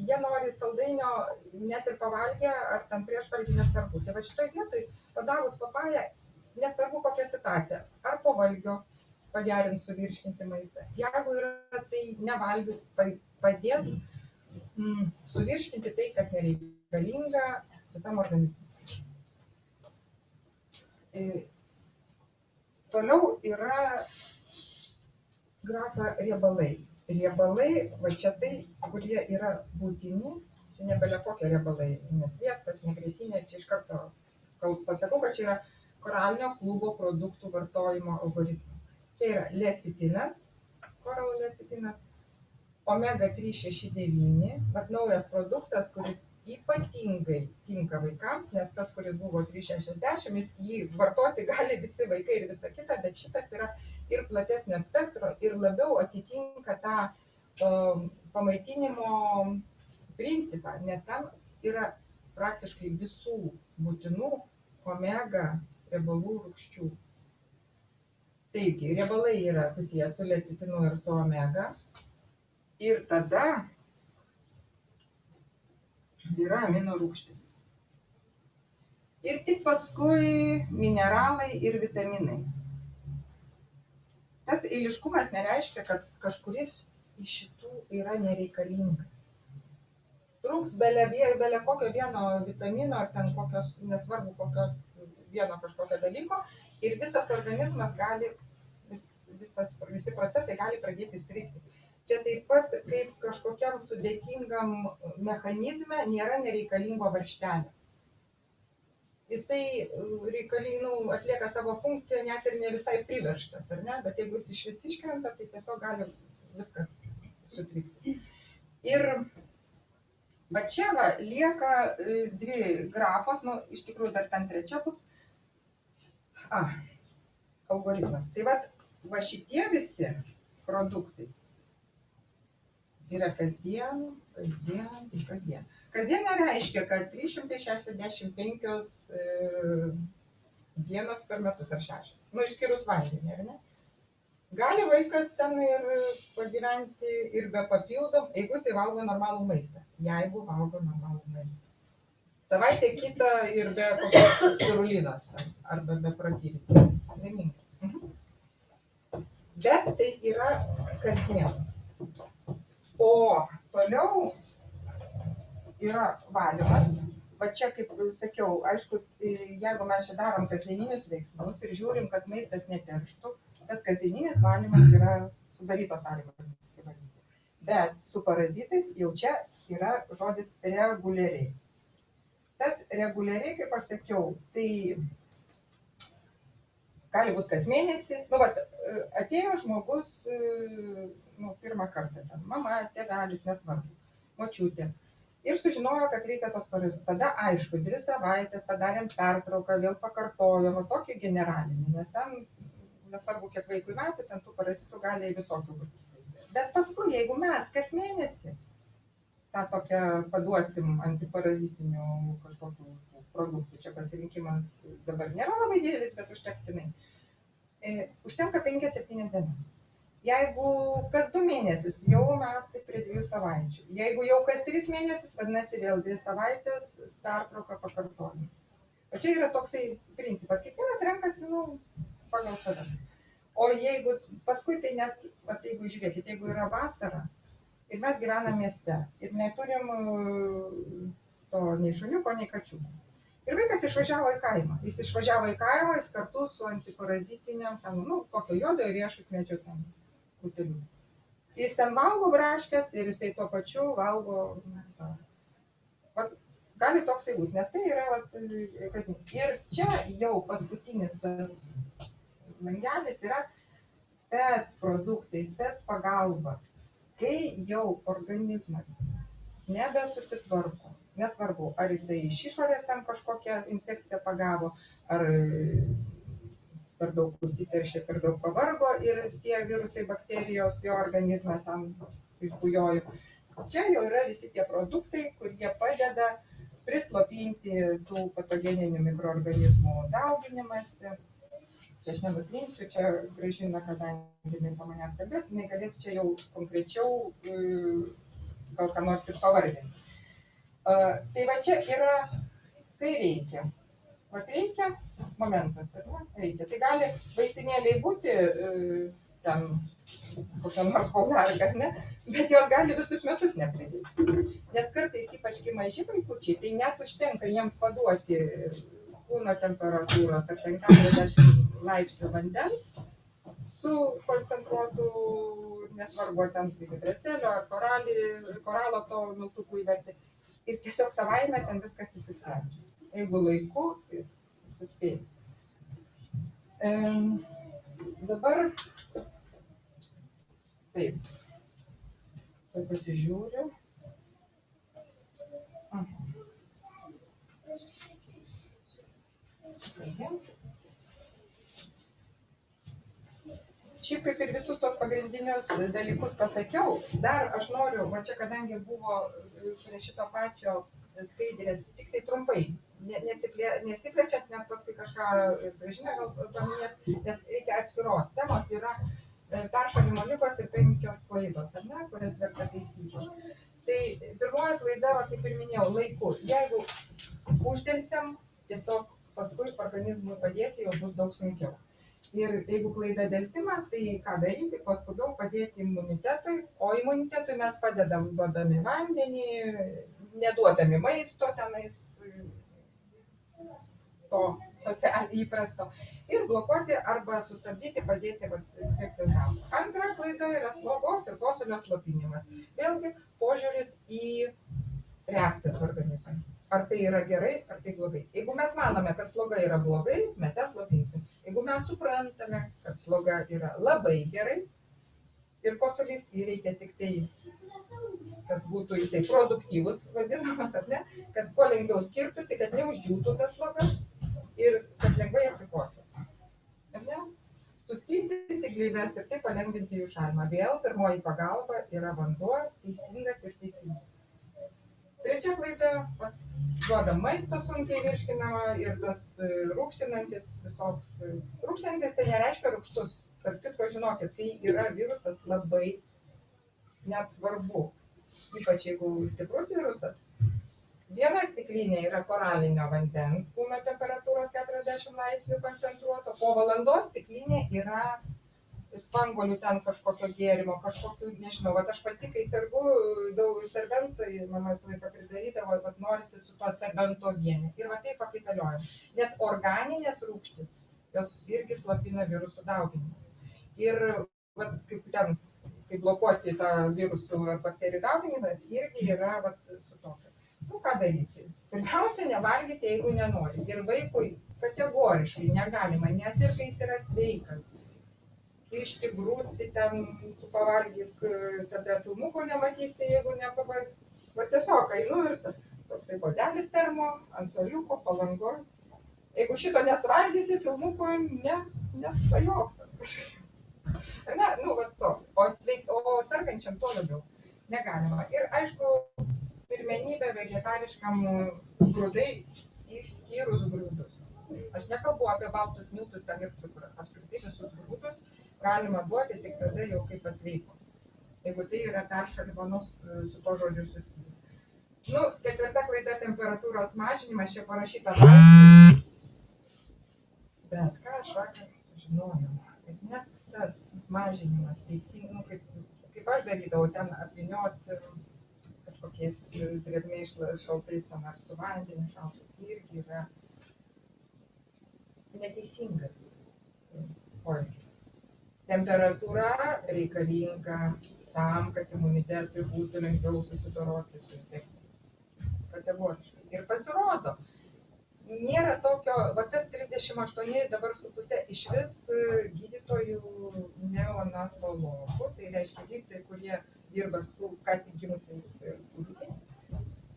B: jie nori saldainio net ir pavalgę, ar ten prieš valgį, nesvarbu. Tai va šitoj vietoj, padavus papają, nesvarbu kokia situacija, ar po valgio pagerins suvirškinti maistą. Jeigu yra tai nevalgius, padės suvirškinti tai, kas nereikalinga visam organizmui. Toliau yra grafa riebalai. Riebalai, va čia tai, kurie yra būtini, čia nebele kokie riebalai, ne sviestas, ne grietinė, čia iš karto pasakau, kad čia yra koralinio klubo produktų vartojimo algoritmas. Čia yra lecitinas, koralų lecitinas, omega 369, vat naujas produktas, kuris ypatingai tinka vaikams, nes tas, kuris buvo 360, jis jį vartoti gali visi vaikai ir visa kita, bet šitas yra ir platesnio spektro, ir labiau atitinka tą pamaitinimo principą, nes tam yra praktiškai visų būtinų omega riebalų rūgščių. Taigi, riebalai yra susijęs su lecitinu ir su omega, ir tada yra amino rūgštis. Ir tik paskui mineralai ir vitaminai. Tas eiliškumas nereiškia, kad kažkuris iš šitų yra nereikalingas. Trūks bele kokio vieno vitamino, ar ten kokios, nesvarbu kokios vieno kažkokio dalyko, ir visas organizmas gali, visi procesai gali pradėti strigti. Čia taip pat, kaip kažkokiam sudėtingam mechanizme, nėra nereikalingo varžtelio. jisai atlieka savo funkciją net ir ne visai priveržtas, ar ne? Bet jeigu jis iš vis iškrenta, tai tiesiog gali viskas sutrikti. Ir va čia va lieka dvi grafos, nu, iš tikrųjų dar ten trečia bus. Algoritmas. Tai va šitie visi produktai yra kasdien. Kasdien nereiškia, kad 365 dienos per metus ar 6. Nu, išskyrus vandenį, ar ne? Gali vaikas ten ir pagyventi ir be papildom, jeigu jisai valgo normalų maistą. Jeigu valgo normalų maistą. Savaitę kitą ir be kokios spirulinos arba be protyrų. Laimingai. Bet tai yra kasdien. O toliau yra valymas. Va čia, kaip sakiau, aišku, jeigu mes čia darom kasdieninius veiksmus ir žiūrim, kad maistas neterštų, tas kasdieninis valymas yra sudarytos sąlygos įsivalyti. Bet su parazitais jau čia yra žodis reguliariai. Tas reguliariai, kaip aš sakiau, tai gali būti kas mėnesį. Nu, vat, atėjo žmogus, nu, pirmą kartą, ten, mama, tėvelis, nesvarbu, močiutė. Ir sužinojo, kad reikia tos parazitų. Tada, aišku, 2 savaitės padarėm pertrauką, vėl pakartojom, tokį generalinį, nes ten, nesvarbu, kiek vaikui metų, ten tų parazitų gali visokių būti. Bet paskui, jeigu mes kas mėnesį tą tokią paduosim antiparazitinių kažkokių produktų, čia pasirinkimas dabar nėra labai didelis, bet užtektinai. Užtenka 5-7 dienas. Jeigu kas 2 mėnesius, jau mes tai prie 2 savaičių. Jeigu jau kas 3 mėnesius, vadinasi vėl 2 savaitės, pertrauka pakartojimą. O čia yra toksai principas, kiekvienas renkasi, nu, pagal save. O jeigu paskui tai net, jeigu žiūrėkit, jeigu yra vasara ir mes gyvenam mieste ir neturim to nei šuniuko, nei kačiuko. Ir vaikas išvažiavo į kaimą. Jis išvažiavo į kaimą, jis kartu su antiparazitiniam, ten, nu, kokio juodo ir riešutmedžio ten. Jis ten valgo braškes ir jisai tuo pačiu valgo. Gali toksai būti, nes tai yra. Ir čia jau paskutinis tas langelis yra spec produktai, spec pagalba. Kai jau organizmas nebesusitvarko, nesvarbu, ar jisai iš išorės ten kažkokią infekciją pagavo, ar per daug užsiteršė, per daug pavargo ir tie virusai, bakterijos jo organizmą tam išbujojo. Čia jau yra visi tie produktai, kurie padeda prislopinti tų patogeninių mikroorganizmų dauginimąsi. Čia aš nenutrinsiu, čia Gražina, kadangi jinai po manęs kalbės, jinai galės čia jau konkrečiau gal ką nors ir pavardinti. Tai va čia yra, kai reikia. Vat reikia, momentas, ar ne? Reikia. Tai gali vaistinėliai būti ten kokia nors paularga, ne? Bet jos gali visus metus nepridėti. Nes kartais, ypač kai maži vaikučiai, tai net užtenka jiems paduoti kūno temperatūros ar ten 40 laipsnių vandens su koncentruotu, nesvarbu, ar ten hidroselio ar koralo to miltukų įverti. Ir tiesiog savaime ten viskas įsisprendžia. Jeigu laiku, tai suspėti. Dabar, taip, tai pasižiūriu. Šiaip kaip ir visus tos pagrindinius dalykus pasakiau, dar aš noriu, va čia kadangi buvo prie šito pačio skaidrės, tik tai trumpai, nesiplečiant, net paskui kažką Gražina gal paminės, nes reikia atskiros temos, yra peršalimo ligos ir 5 klaidos, ar ne, kurias verta taisyti. Tai pirmoji klaida, kaip ir minėjau, laiku. Jeigu uždelsiam, tiesiog paskui organizmui padėti jau bus daug sunkiau. Ir jeigu klaida delsimas, tai ką daryti, paskubiau padėti imunitetui, o imunitetui mes padedam duodami vandenį, neduodami maisto tenais, to socialiai įprasto, ir blokuoti arba sustabdyti, padėti infekcijos gauti. Antra klaida yra slogos ir kosulio slopinimas. Vėlgi požiūris į reakcijas organizmui. ar tai yra gerai, ar tai blogai. Jeigu mes manome, kad sloga yra blogai, mes ją slopinsim. Jeigu mes suprantame, kad sloga yra labai gerai ir kosulys, tai reikia tik tai, kad būtų jisai produktyvus, vadinamas, ar ne, kad kuo lengviau skirtųsi, kad neuždžiūtų ta sloga ir kad lengvai atsikosės. Ar ne? Suskystinti gleives ir taip palengvinti jų šalimą. Vėl pirmoji pagalba yra vanduo, teisingas ir teisingas. Trečia klaida, duoda maisto sunkiai virškinama ir tas rūgštinantis visoks. Rūgštinantis tai nereiškia rūgštus. Tarp kitko, žinokit, tai yra virusas labai net svarbu. Ypač jeigu stiprus virusas. Viena stiklinė yra koralinio vandens, kūno temperatūros 40 laipsnių koncentruoto, po valandos stiklinė yra spangolių ten kažkokio gėrimo, kažkokių, nežinau, aš pati, kai sergu, daug serbentai, mama visą laiką pridarydavo, kad norisi su to serbento uogienė. Ir va taip pakaitaliojam. Nes organinės rūgštys, jos irgi slopina virusų dauginimas. Ir va, kaip ten, kaip blokuoti tą virusų ar bakterijų dauginimas, irgi yra va, su tokiu. Nu, ką daryti? Pirmiausia, nevalgyti, jeigu nenori. Ir vaikui kategoriškai negalima, net ir kai jis yra sveikas. Kišti, grūsti, ten, tu pavalgyk, tada filmuko nematysi, jeigu nepavalgyk. Va tiesiog einu ir toksai puodelis termo, ant suoliuko, palangoj. Jeigu šito nesuvalgysi, filmuko nesvajok. Ne, nu, va toks. O sergančiam to labiau negalima. Ir aišku, pirmenybė vegetariškam grūdai išskyrus grūdus. Aš nekalbu apie baltus miltus, ten ir cukrų. Apskritai visus grūdus galima duoti tik tada jau kaip pasveiko. Jeigu tai yra peršalimo su to žodžiu susiję. Nu, ketvirta klaida temperatūros mažinimas, čia parašyta vaistai. Bet ką aš vakar sužinojau, kad net tas mažinimas teisingai, kaip aš darydavau, ten apvyniot kažkokiais drėgniais šaltais ten ar su vandeniu šaltu, irgi yra neteisingas poelgis. Temperatūra reikalinga tam, kad imunitetui būtų lengviau susidoroti su infekcija. Kategoriškai. Ir pasirodo, nėra tokio, va tas 38 dabar su pusė iš vis gydytojų neonatologų, tai reiškia gydytojai, kurie dirba su ką tik gimusiais kūdikiais.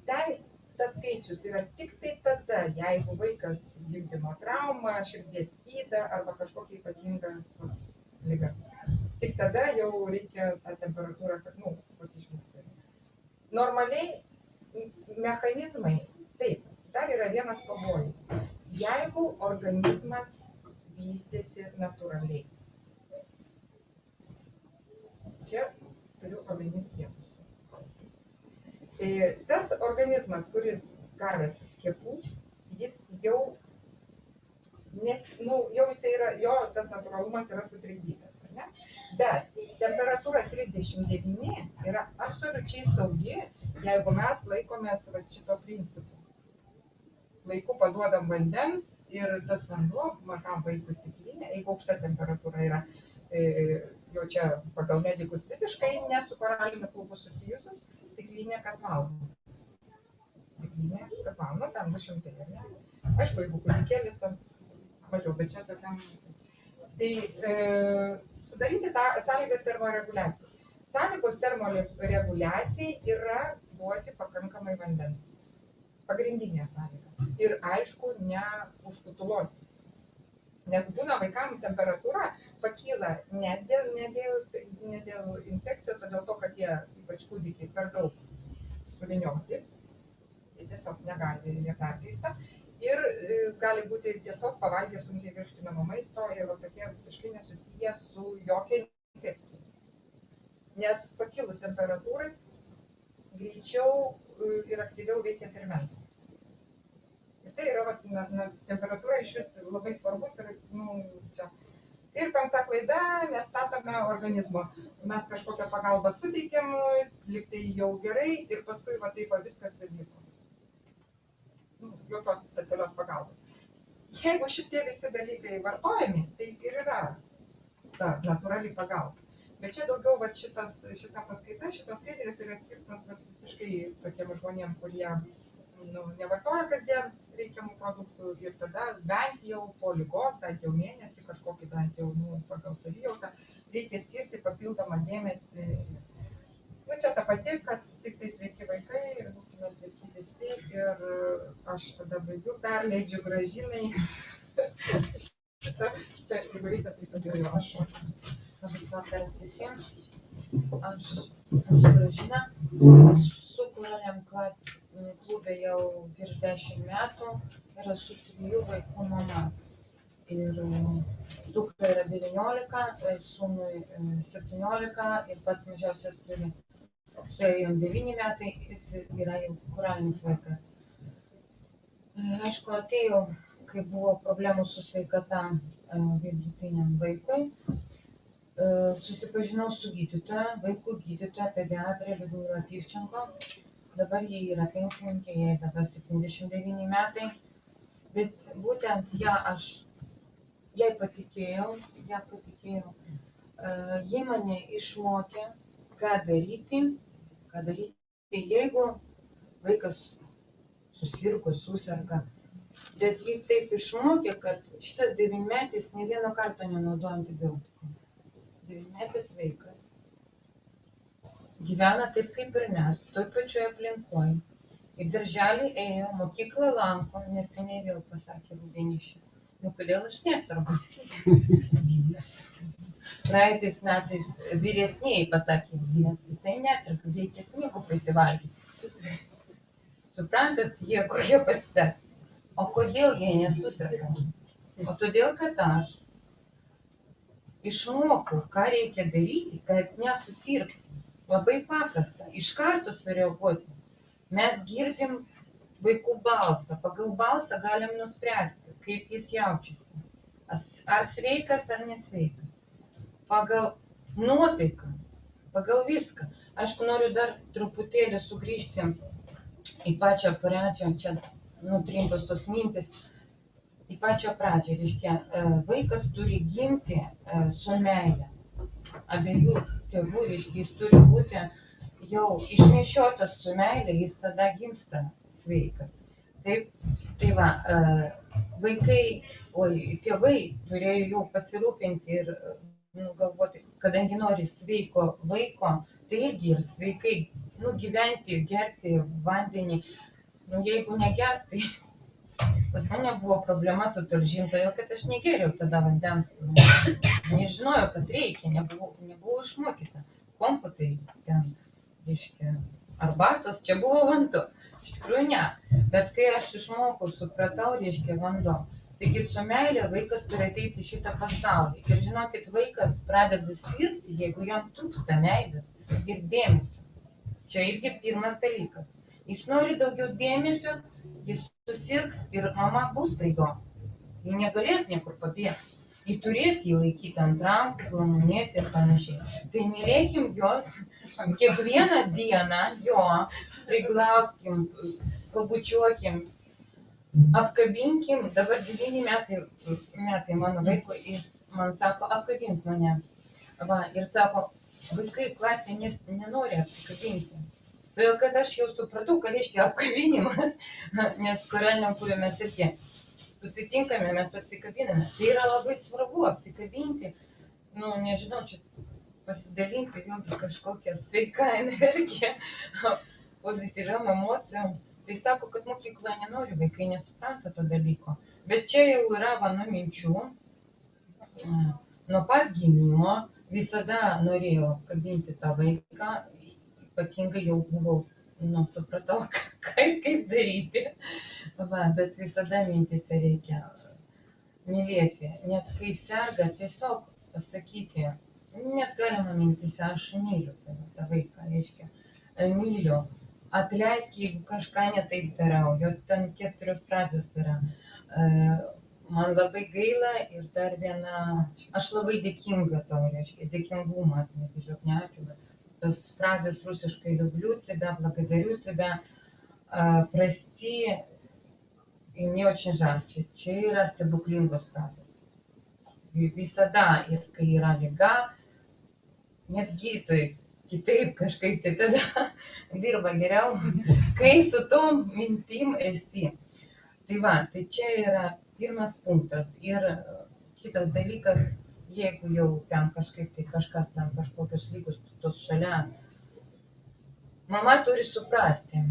B: Ten tas skaičius yra tik tai tada, jeigu vaikas gimdymo trauma, širdies yda arba kažkokia ypatinga liga. Tik tada jau reikia tą temperatūrą, kad, nu, išmokti. Normaliai mechanizmai, taip, dar yra vienas pavojus. Jeigu organizmas vystėsi natūraliai. Čia turiu omeny skiepus. Tas organizmas, kuris gavęs skiepų, jis jau, jau jisai yra, jo tas natūralumas yra sutrikdytas, ne? Bet temperatūra 39 yra absoliučiai saugi, jeigu mes laikomės šito principų. Laiku paduodam vandens ir tas vanduo mažam vaikui stiklinė, jeigu aukšta temperatūra yra, jau čia pagal medikus visiškai ne su koraliniu klubu susijusius, stiklinė kas valandą. Stiklinė kas valandą, ten 200, ne? Aišku, jeigu kūdikėlis, ten mažiau, bet čia tokiam. Tai sudaryti tą sąlygas termoreguliacijai. Sąlygos termoreguliacijai yra duoti pakankamai vandens. Pagrindinė sąlyga. Ir aišku, ne užkutuloti. Nes būna vaikams temperatūra pakyla ne dėl infekcijos, o dėl to, kad jie, ypač kūdikiai, per daug suvinioti. Jie tiesiog negali, jie perkeista. Ir gali būti tiesiog pavalgę sunkiai virškinamo maisto ir tokie visiškai nesusiję su jokia infekcija. Nes pakilus temperatūrai greičiau ir aktyviau veikia fermentai. Ir tai yra temperatūra iš vis labai svarbus ir čia. Ir penkta klaida, nestatome organizmo. Mes kažkokią pagalbą suteikiam, lyg tai jau gerai ir paskui taip viskas įvyko. Jokios specialios pagalbos. Jeigu šitie visi dalykai vartojami, tai ir yra ta natūrali pagalba. Bet čia daugiau šita paskaita, šitos skaidrės yra skirtos visiškai tokiem žmonėm, kurie nevartoja kasdien reikiamų produktų ir tada bent jau po ligos, bent jau mėnesį, kažkokį bent jau pagal savijautą, reikia skirti papildomą dėmesį. Čia ta pati, kad tik tai sveiki vaikai ir būkime sveiki visi ir aš tada baigiu, perleidžiu Gražinai. Čia Igorytė taip pat yra rašo.
D: Labas vakaras visiems. Aš esu Gražina. Esu Karaliam klube jau virš 10 metų ir esu 3 vaikų mama. Ir dukra yra 19, sūnui 17 ir pats mažiausias turi. Suėjo jam 9 metai, jis yra jau koralinis vaikas. Aišku, atėjau, kai buvo problemų su sveikata vidutiniam vaikui. Susipažinau su gydytoja, vaikų gydytoja, pediatrė Liudmila Pivčenko. Dabar jie yra pensininkė, jai dabar 79 metai. Bet būtent jai patikėjau. Ji mane išmokė, ką daryti, jeigu vaikas susirgo, suserga. Bet ji taip išmokė, kad šitas 9-metis ne vieno karto nenaudoja antibiotikų. 9-metis vaikas gyvena taip kaip ir mes, toj pačioj aplinkoje. Į darželį ėjo, mokyklą lanko, neseniai vėl pasakė Rudenišė. Kodėl aš nesergu? Praeitais metais vyresniai pasakė, nes visai neserga, reikia sniego prisivalgyti. Suprantat, jie pasidarė. O kodėl jie nesuserga? O todėl, kad aš išmokau, ką reikia daryti, kad nesusirgti. Labai paprasta, iš karto sureaguoti. Mes girdim vaikų balsą, pagal balsą galim nuspręsti, kaip jis jaučiasi. Ar sveikas, ar nesveikas. Pagal nuotaiką, pagal viską. Aišku, noriu dar truputėlį sugrįžti į pačią pradžią, čia nutrintos tos mintis, į pačią pradžią. Reiškia, vaikas turi gimti su meile. Abiejų tėvų, reiškia, jis turi būti jau išnešiotas su meile, jis tada gimsta sveikas. Taip, tai va, tėvai turėjo jau pasirūpinti ir galvoti, kadangi nori sveiko vaiko, tai irgi ir sveikai gyventi, gerti vandenį. Jeigu negers, tai pas mane buvo problema su tulžim, todėl kad aš negeriau tada vandens. Nežinojau, kad reikia, nebuvau išmokyta. Kompotai ten, reiškia, arbatos, čia buvo vanduo. Iš tikrųjų ne. Bet kai aš išmokau, supratau, reiškia vanduo. Taigi su meilė vaikas turi ateiti į šitą pasaulį. Ir žinokit, vaikas pradeda sirgti, jeigu jam trūksta meilės ir dėmesio. Čia irgi pirmas dalykas. Jis nori daugiau dėmesio, jis susirgs ir mama bus prie jo. Ji negalės niekur pabėgti. Ji turės jį laikyti ant rankų, glamonėti ir panašiai. Tai mylėkim jos kiekvieną dieną, jo, priglauskim, pabučiuokim, apkabinkim. Dabar 9 metai mano vaiko, jis man sako, apkabink mane. Va, ir sako, vaikai klasėje nenori apsikabinti. Todėl, kad aš jau supratau, ką reiškia apkabinimas, nes koraliniam klube mes irgi susitinkame, mes apsikabiname. Tai yra labai svarbu apsikabinti, nežinau, čia pasidalinti vėlgi kažkokią sveiką energiją, pozityviam emocijom. Tai sako, kad mokykloje nenori, vaikai nesupranta to dalyko. Bet čia jau yra mano minčių. Nuo pat gimimo visada norėjau apkabinti tą vaiką. Ypatingai jau buvau, supratau, kaip daryti. Va, bet visada mintise reikia mylėti. Net kai serga, tiesiog pasakyti, net galima mintise, aš myliu tą vaiką, reiškia, myliu. Atleisk, jeigu kažką netaip darau, jo ten 4 frazės yra. Man labai gaila ir dar viena, aš labai dėkinga tau, reiškia, dėkingumas, nes tiesiog ne ačiū. Tos фразės rusiškai люблю тебя, благодарю тебя, прости, и мне очень жаль. Čia yra stebuklingos frazės. Visada, ir kai yra liga, net gydytojai kitaip kažkaip, tai tada dirba geriau, kai su tom mintim esi. Tai va, tai čia yra pirmas punktas. Ir kitas dalykas, jeigu jau ten kažkaip tai kažkas ten kažkokios lygus tos šalia, mama turi suprasti.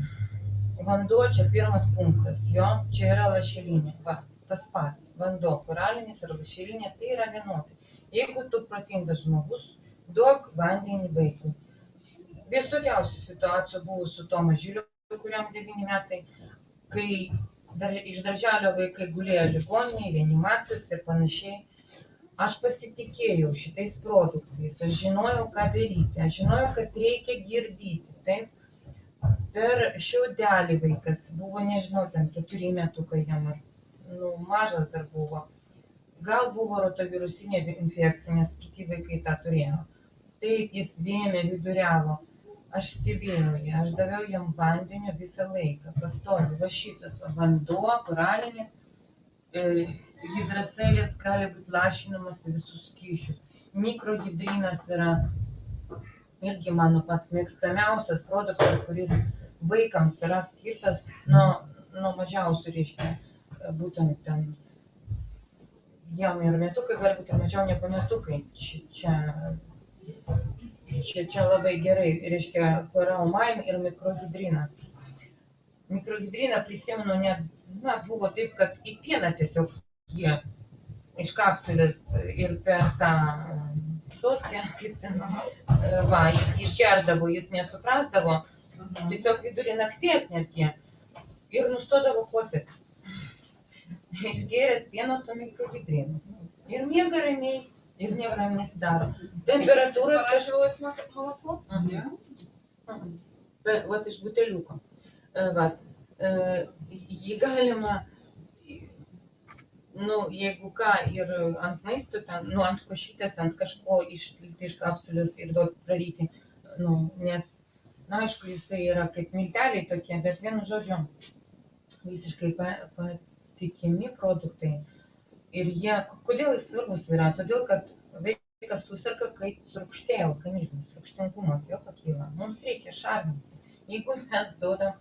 D: Vanduo čia pirmas punktas, jo, čia yra lašelinė, va, tas pats, vanduo, koralinis ir lašelinė, tai yra vienodai. Jeigu tu protingas žmogus, duok vandenį vaikui. Visokiausių situacijų buvo su to mažyliu, kuriam 9 metai, kai iš darželio vaikai gulėjo ligoninėje, reanimacijos ir panašiai. Aš pasitikėjau šitais produktais, aš žinojau, ką daryti, aš žinojau, kad reikia girdyti, taip. Per šiaudelį vaikas buvo, nežinau, ten 4 metukai jam, mažas dar buvo. Gal buvo rotavirusinė infekcija, nes kiti vaikai tą turėjo. Taip, jis vėmė, viduriavo. Aš stebėjau jį, aš daviau jam vandenio visą laiką, pastoviai. Va šitas vanduo, koralinis, hidraselis gali būti lašinamas į visus skysčius. Mikrohidrinas yra irgi mano pats mėgstamiausias produktas, kuris vaikams yra skirtas nuo mažiausių, reiškia, būtent ten, jam ir metukai, galbūt ir mažiau negu metukai. Čia labai gerai, reiškia, koralmain ir mikrohidrinas. Mikrohidriną prisimenu net, buvo taip, kad į pieną tiesiog jie iš kapsulės ir per tą sostę, kaip ten, va, išgerdavo, jis nesuprasdavo, tiesiog vidurį nakties netgi, ir nustodavo kosėti. Išgėręs pieno su mikrohidrinu. Ir miega ramiai, ir nieko jam nesidaro. Temperatūros
A: Sąžylas молоко?
D: Vat iš buteliuko. Vat, jį galima, jeigu ką, ir ant maisto, ant košytės, ant kažko išpilti iš kapsulės ir duoti praryti, nes, aišku, jisai yra kaip milteliai tokie, bet vienu žodžiu, visiškai patikimi produktai. Ir jie, kodėl jis svarbus yra? Todėl, kad vaikas susirga, kai surūgštėja organizmas, rūgštingumas jo pakyla. Mums reikia šarminti. Jeigu mes duodam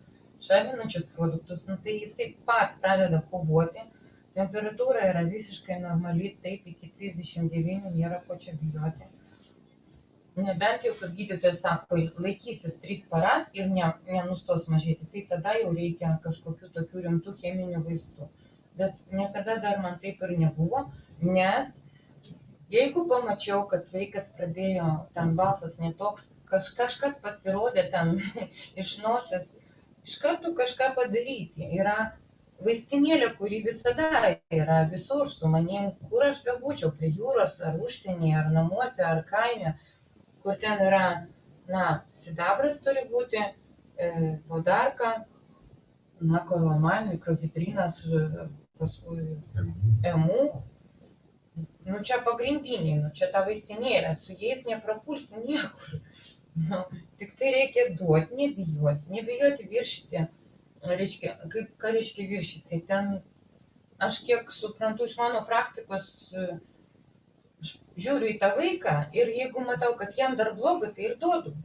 D: šarminančius produktus, tai jisai pats pradeda kovoti. Temperatūra yra visiškai normali, taip, iki 39, nėra ko čia bijoti. Nebent jau, kad gydytojas sako, laikysis 3 paras ir nenustos mažėti, tai tada jau reikia kažkokių tokių rimtų cheminių vaistų. Bet niekada dar man taip ir nebuvo, nes jeigu pamačiau, kad vaikas pradėjo, ten balsas netoks, kažkas pasirodė ten iš nosies, iš karto kažką padaryti. Yra vaistinėlė, kuri visada yra visur su manim, kur aš bebūčiau, prie jūros, ar užsienyje, ar namuose, ar kaime, kur ten yra, sidabras turi būti, podarka, koralmain, mikrohidrinas, paskui emu. Čia pagrindiniai, čia ta vaistinėlė, su jais neprapulsi niekur. Tik tai reikia duoti, nebijoti viršyti. Ką reiškia viršyti? Ten, aš kiek suprantu iš mano praktikos, žiūriu į tą vaiką ir jeigu matau, kad jam dar blogai, tai ir duodu.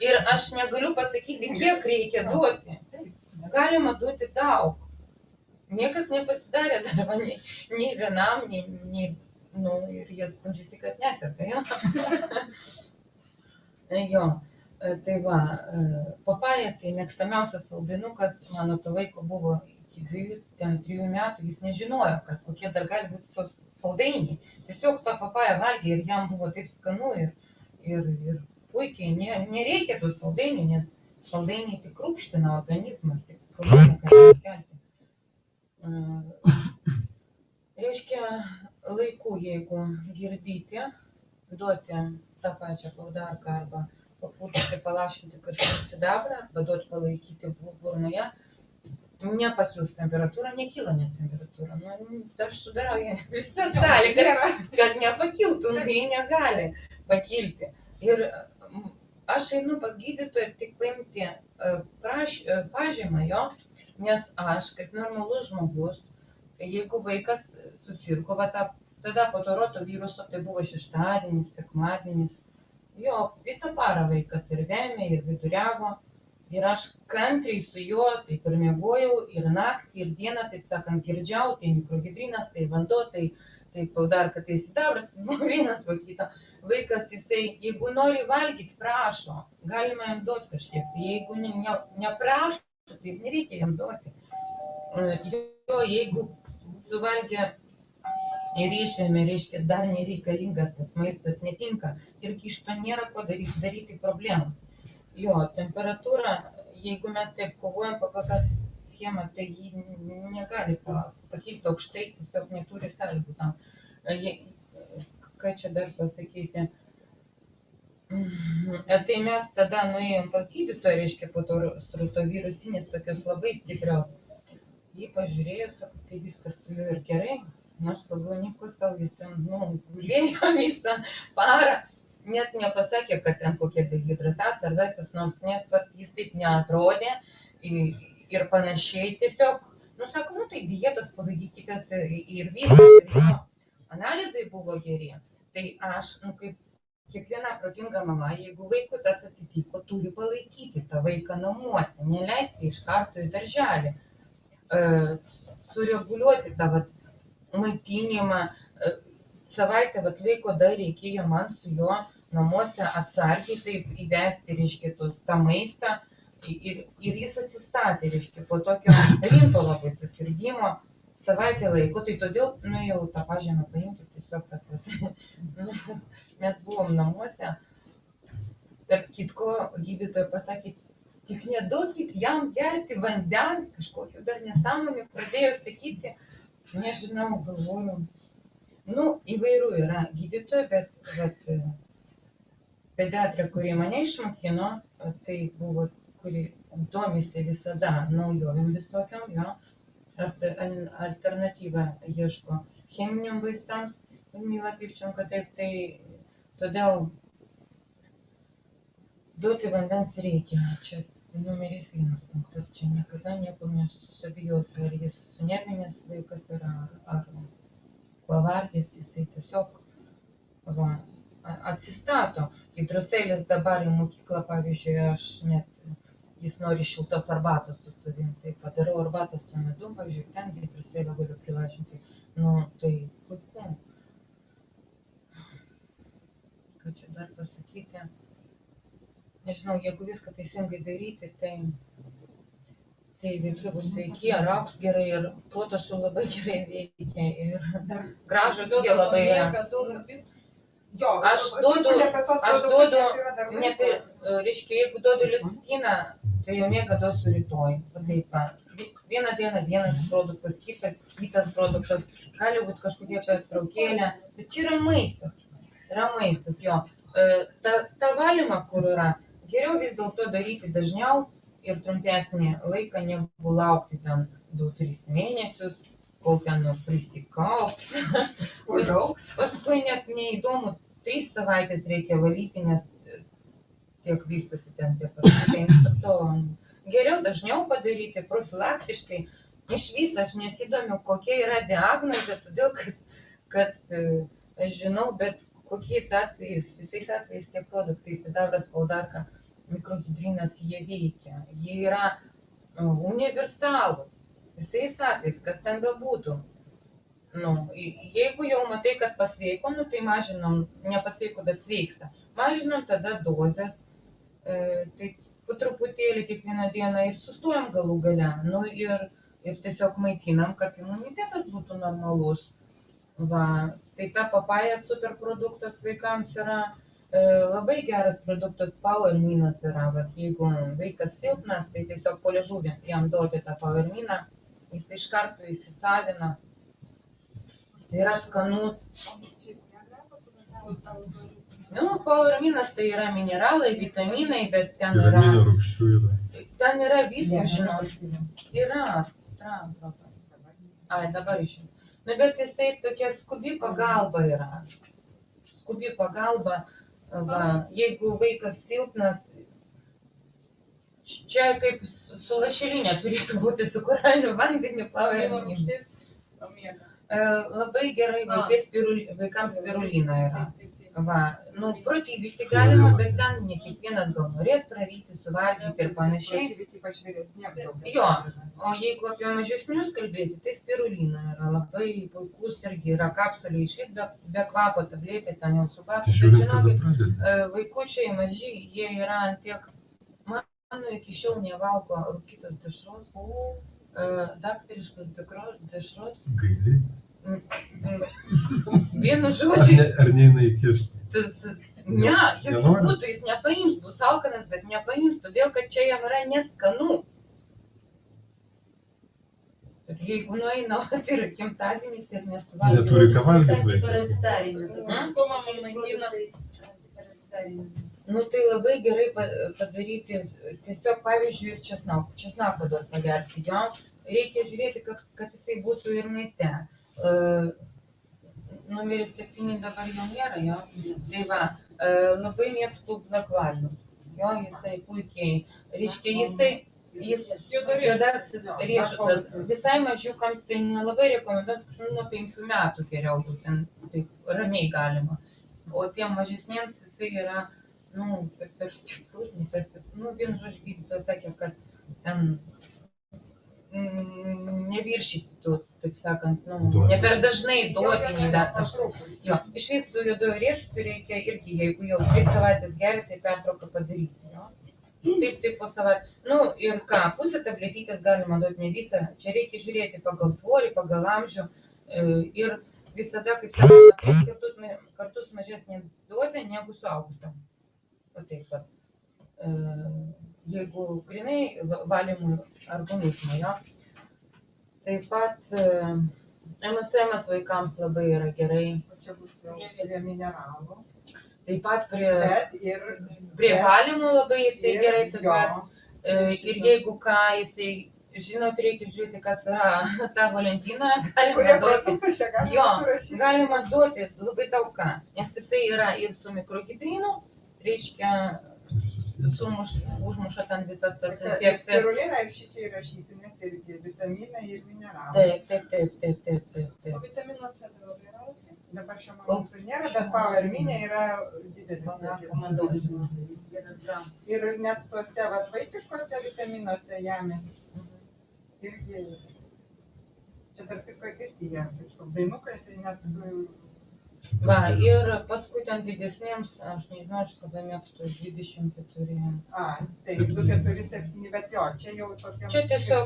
D: Ir aš negaliu pasakyti, kiek reikia duoti. Galima duoti daug. Niekas nepasidarė dar nei vienam, ir jie skundžiasi, kad neserga. Jo, tai va, papaja, tai mėgstamiausias saldinukas, mano to vaiko buvo iki 2-3 metų, jis nežinojo, kad kokie dar gali būti saldainiai. Tiesiog tą papają valgė ir jam buvo taip skanu ir puikiai, nereikia tų saldainių, nes saldainiai tik rūgština organizmą, tik problemą gali kelti. Reiškia, laiku, jeigu girdyti, duoti tą pačią paudarką arba papurkšti, palašinti kažkokį sidabrą, arba duoti palaikyti burnoje, nepakils temperatūra, nekyla net temperatūra. Aš sudarau visas sąlygas, kad nepakiltų, jie negali pakilti. Ir aš einu pas gydytoją tik paimti pažymą jo, nes aš, kaip normalus žmogus, jeigu vaikas susirgo, tada po to rotaviruso, tai buvo šeštadienis, sekmadienis, Jo, visą parą vaikas ir vėmė, ir viduriavo. Ir aš kantriai su juo taip ir miegojau, ir naktį, ir dieną, taip sakant, girdžiau, tai mikrohidrinas, tai vanduo, tai paudarka, tai sidabras, buvo vienas po kito. Vaikas, jisai, jeigu nori valgyti, prašo, galima jam duoti kažkiek, tai jeigu neprašo, tai nereikia jam duoti. Jo, jeigu suvalgė ir išvėmė, reiškia, dar nereikalingas tas maistas, netinka, irgi iš to nėra ko daryti problemas. Jo, temperatūra, jeigu mes taip kovojam pagal tą schemą, tai ji negali pakilti aukštai, tiesiog neturi sąlygų tam. Ką čia dar pasakyti? Tai mes tada nuėjom pas gydytoją, reiškia, po to srutovirusinės tokios labai stiprios. Jį pažiūrėjo, sako, tai viskas su juo ir gerai. Aš galvoju, nieko sau, jis ten, gulėjo visą parą. Net nepasakė, kad ten kokia dehidratacija ar dar kas nors, nes jis taip neatrodė ir panašiai. Tiesiog, sako, tai dietos palaikykitės ir viskas. Analizai buvo geri. Tai aš, kaip kiekviena protinga mama, jeigu vaikui tas atsitiko, turi palaikyti tą vaiką namuose, neleisti iš karto į darželį, sureguliuoti tą maitinimą. Savaitę laiko dar reikėjo man su juo namuose atsargiai taip įvesti, reiškia, tą maistą ir jis atsistatė, reiškia, po tokio rimto labai susirgimo savaitę laiko, tai todėl nuėjau tą pažymę paimti, tiesiog tą pat. Mes buvom namuose, tarp kitko gydytoja pasakė, tik neduokit jam gerti vandens, kažkokiu dar nesąmonė pradėjo sakyti, nežinau, galvoju. Įvairių yra gydytojų, bet pediatrė, kuri mane išmokino, tai buvo, kuri domisi visada naujovėm visokiam, jo, alternatyvą ieško cheminiam vaistams, Mila Pivčenko, taip, tai todėl duoti vandens reikia. Čia numeris 1 punktas, čia niekada nieko nesubijosiu, ar jis sunervinęs vaikas yra, ar pavargęs, jisai tiesiog atsistato. Hidroseilis dabar į mokyklą, pavyzdžiui, jis nori šiltos arbatos su savim, tai padarau arbatą su medum, pavyzdžiui, ten hidroseilio galiu prilažinti. Tai puiku. Ką čia dar pasakyti? Nežinau, jeigu viską teisingai daryti, tai vaikai bus sveiki, ar augs gerai, ir protas jų labai gerai veikia, ir gražus jie labai yra. Aš duodu, reiškia, jeigu duodu lecitiną, tai omega duosiu rytoj. Vieną dieną vienas produktas, kitas produktas, gali būti kažkokia pertraukėlė, bet čia yra maistas, jo. Ta valymą, kur yra, geriau vis dėlto daryti dažniau ir trumpesnį laiką, negu laukti ten 2-3 mėnesius, kol ten prisikaups. Paskui net neįdomu, 3 savaitės reikia valyti, nes tiek vystosi ten tie paskui. Geriau dažniau padaryti, profilaktiškai. Iš vis aš nesidomiu, kokia yra diagnozė, todėl kad aš žinau, bet kokiais atvejais, visais atvejais tie produktai, sidabras, paudarka, mikrohidrinas, jie veikia. Jie yra universalūs. Visais atvejais, kas ten bebūtų. Jeigu jau matai, kad pasveiko, tai mažinam, nepasveiko, bet sveiksta. Mažinam tada dozes, tai po truputėlį kiekvieną dieną ir sustojam galų gale. Ir tiesiog maitinam, kad imunitetas būtų normalus. Tai ta papaja superproduktas vaikams yra labai geras produktas, Powerminas yra. Jeigu vaikas silpnas, tai tiesiog po liežuvį jam duoti tą Powerminą, jis iš karto įsisavina. Jis yra skanus. Powerminas tai yra mineralai, vitaminai, bet ten yra...
C: Yra rūgščių yra.
D: Ten yra visko, žinot. Yra. Dabar išėjau. Bet jisai tokia skubi pagalba yra. Skubi pagalba, jeigu vaikas silpnas, čia kaip su lašelinė turėtų būti, su koraliniu vandeniu Powerminas. Labai gerai vaikams spirulina yra. Va, nu, protivyti galima, bet ten ne kiekvienas gal norės praryti, suvalgyti ir panašiai.
B: Ypač vyresniems daug.
D: Jo, o jeigu apie mažesnius kalbėti, tai spirulina yra labai puikus irgi, yra kapsulė išvis be kvapo tabletė, ten jau su kvapu.
C: Tai
D: Bet
C: žiūrint, kada
D: žinokit,
C: pradedi.
D: vaikučiai maži, jie yra ant tiek, mano iki šiol nevalgo rūkytos dešros, daktariškos dešros.
C: Gailiai.
D: Vienu žodžiu,
C: Ar neina įkišti?
D: ne, jokių
C: Nenori?
D: būdų jis nepaims, bus alkanas, bet nepaims, todėl kad čia jam yra neskanu. Ir jeigu nueina, tai yra gimtadienį, tai ir nesuvalgė.
C: Neturi ką valgyti vaikas.
E: Antiparasitarinė.
A: Ko mama maitina?
E: Antiparasitarinė.
D: Nu tai labai gerai padaryti, tiesiog pavyzdžiui ir česnako dar pagerti, jo, reikia žiūrėti, kad jisai būtų ir maiste. Numeris 7 dabar jau nėra, jo, tai va, labai mėgstu blakvalių, jo, jisai puikiai, reiškia jis juodasis riešutas, visai mažiukams tai nelabai rekomenduoju, nuo 5 metų geriau jau ten taip ramiai galima, o tiem mažesniems jisai yra, nu, per stiprus, nu, vienu žodžiu gydytojas sakė, kad ten neviršytų, taip sakant, nu, ne per dažnai duoti, nei dar kažką. Jo, iš vis su juodoju riešutu reikia irgi, jeigu jau 3 savaitės geria, tai pertrauką padaryti, jo. Taip po savaitę. Nu, ir ką, pusę tabletytės galima duoti, ne visą. Čia reikia žiūrėti pagal svorį, pagal amžių ir visada, kaip sakoma, 3 kartus mažesnė dozė negu suaugusiam. O taip pat. Jeigu grinai valymui organizmo, jo. Taip pat MSM vaikams labai yra gerai.
B: O čia bus jau prie mineralų.
D: Taip pat
B: Bet ir...
D: prie valymų labai jisai gerai taip pat.
B: Jo.
D: Ir jeigu ką, jisai, žinot, reikia žiūrėti, kas yra tavo lentynoje, galima
B: Kurie
D: duoti.
B: produktus čia galima
D: Jo,
B: surašyti.
D: galima duoti labai daug ką, nes jisai yra ir su mikrohidrinu, reiškia, užmuša ten visas tas infekcijas.
B: Spirulina ir šitie įrašysiu, nes irgi vitaminai ir mineralai.
D: Taip.
A: O vitamino C tai labai yra?
B: Dabar šiuo momentu nėra, bet powerminė yra didelis. Ir net tuose vaikiškose vitaminuose jamės irgi. Čia dar tik irgi jam, kaip su dainukais, tai net...
D: Va, ir paskui ten didesniems, aš nežinau, aš kada mėgstu 24.
B: Tai 247, bet jo, čia jau tokiam...
D: Čia tiesiog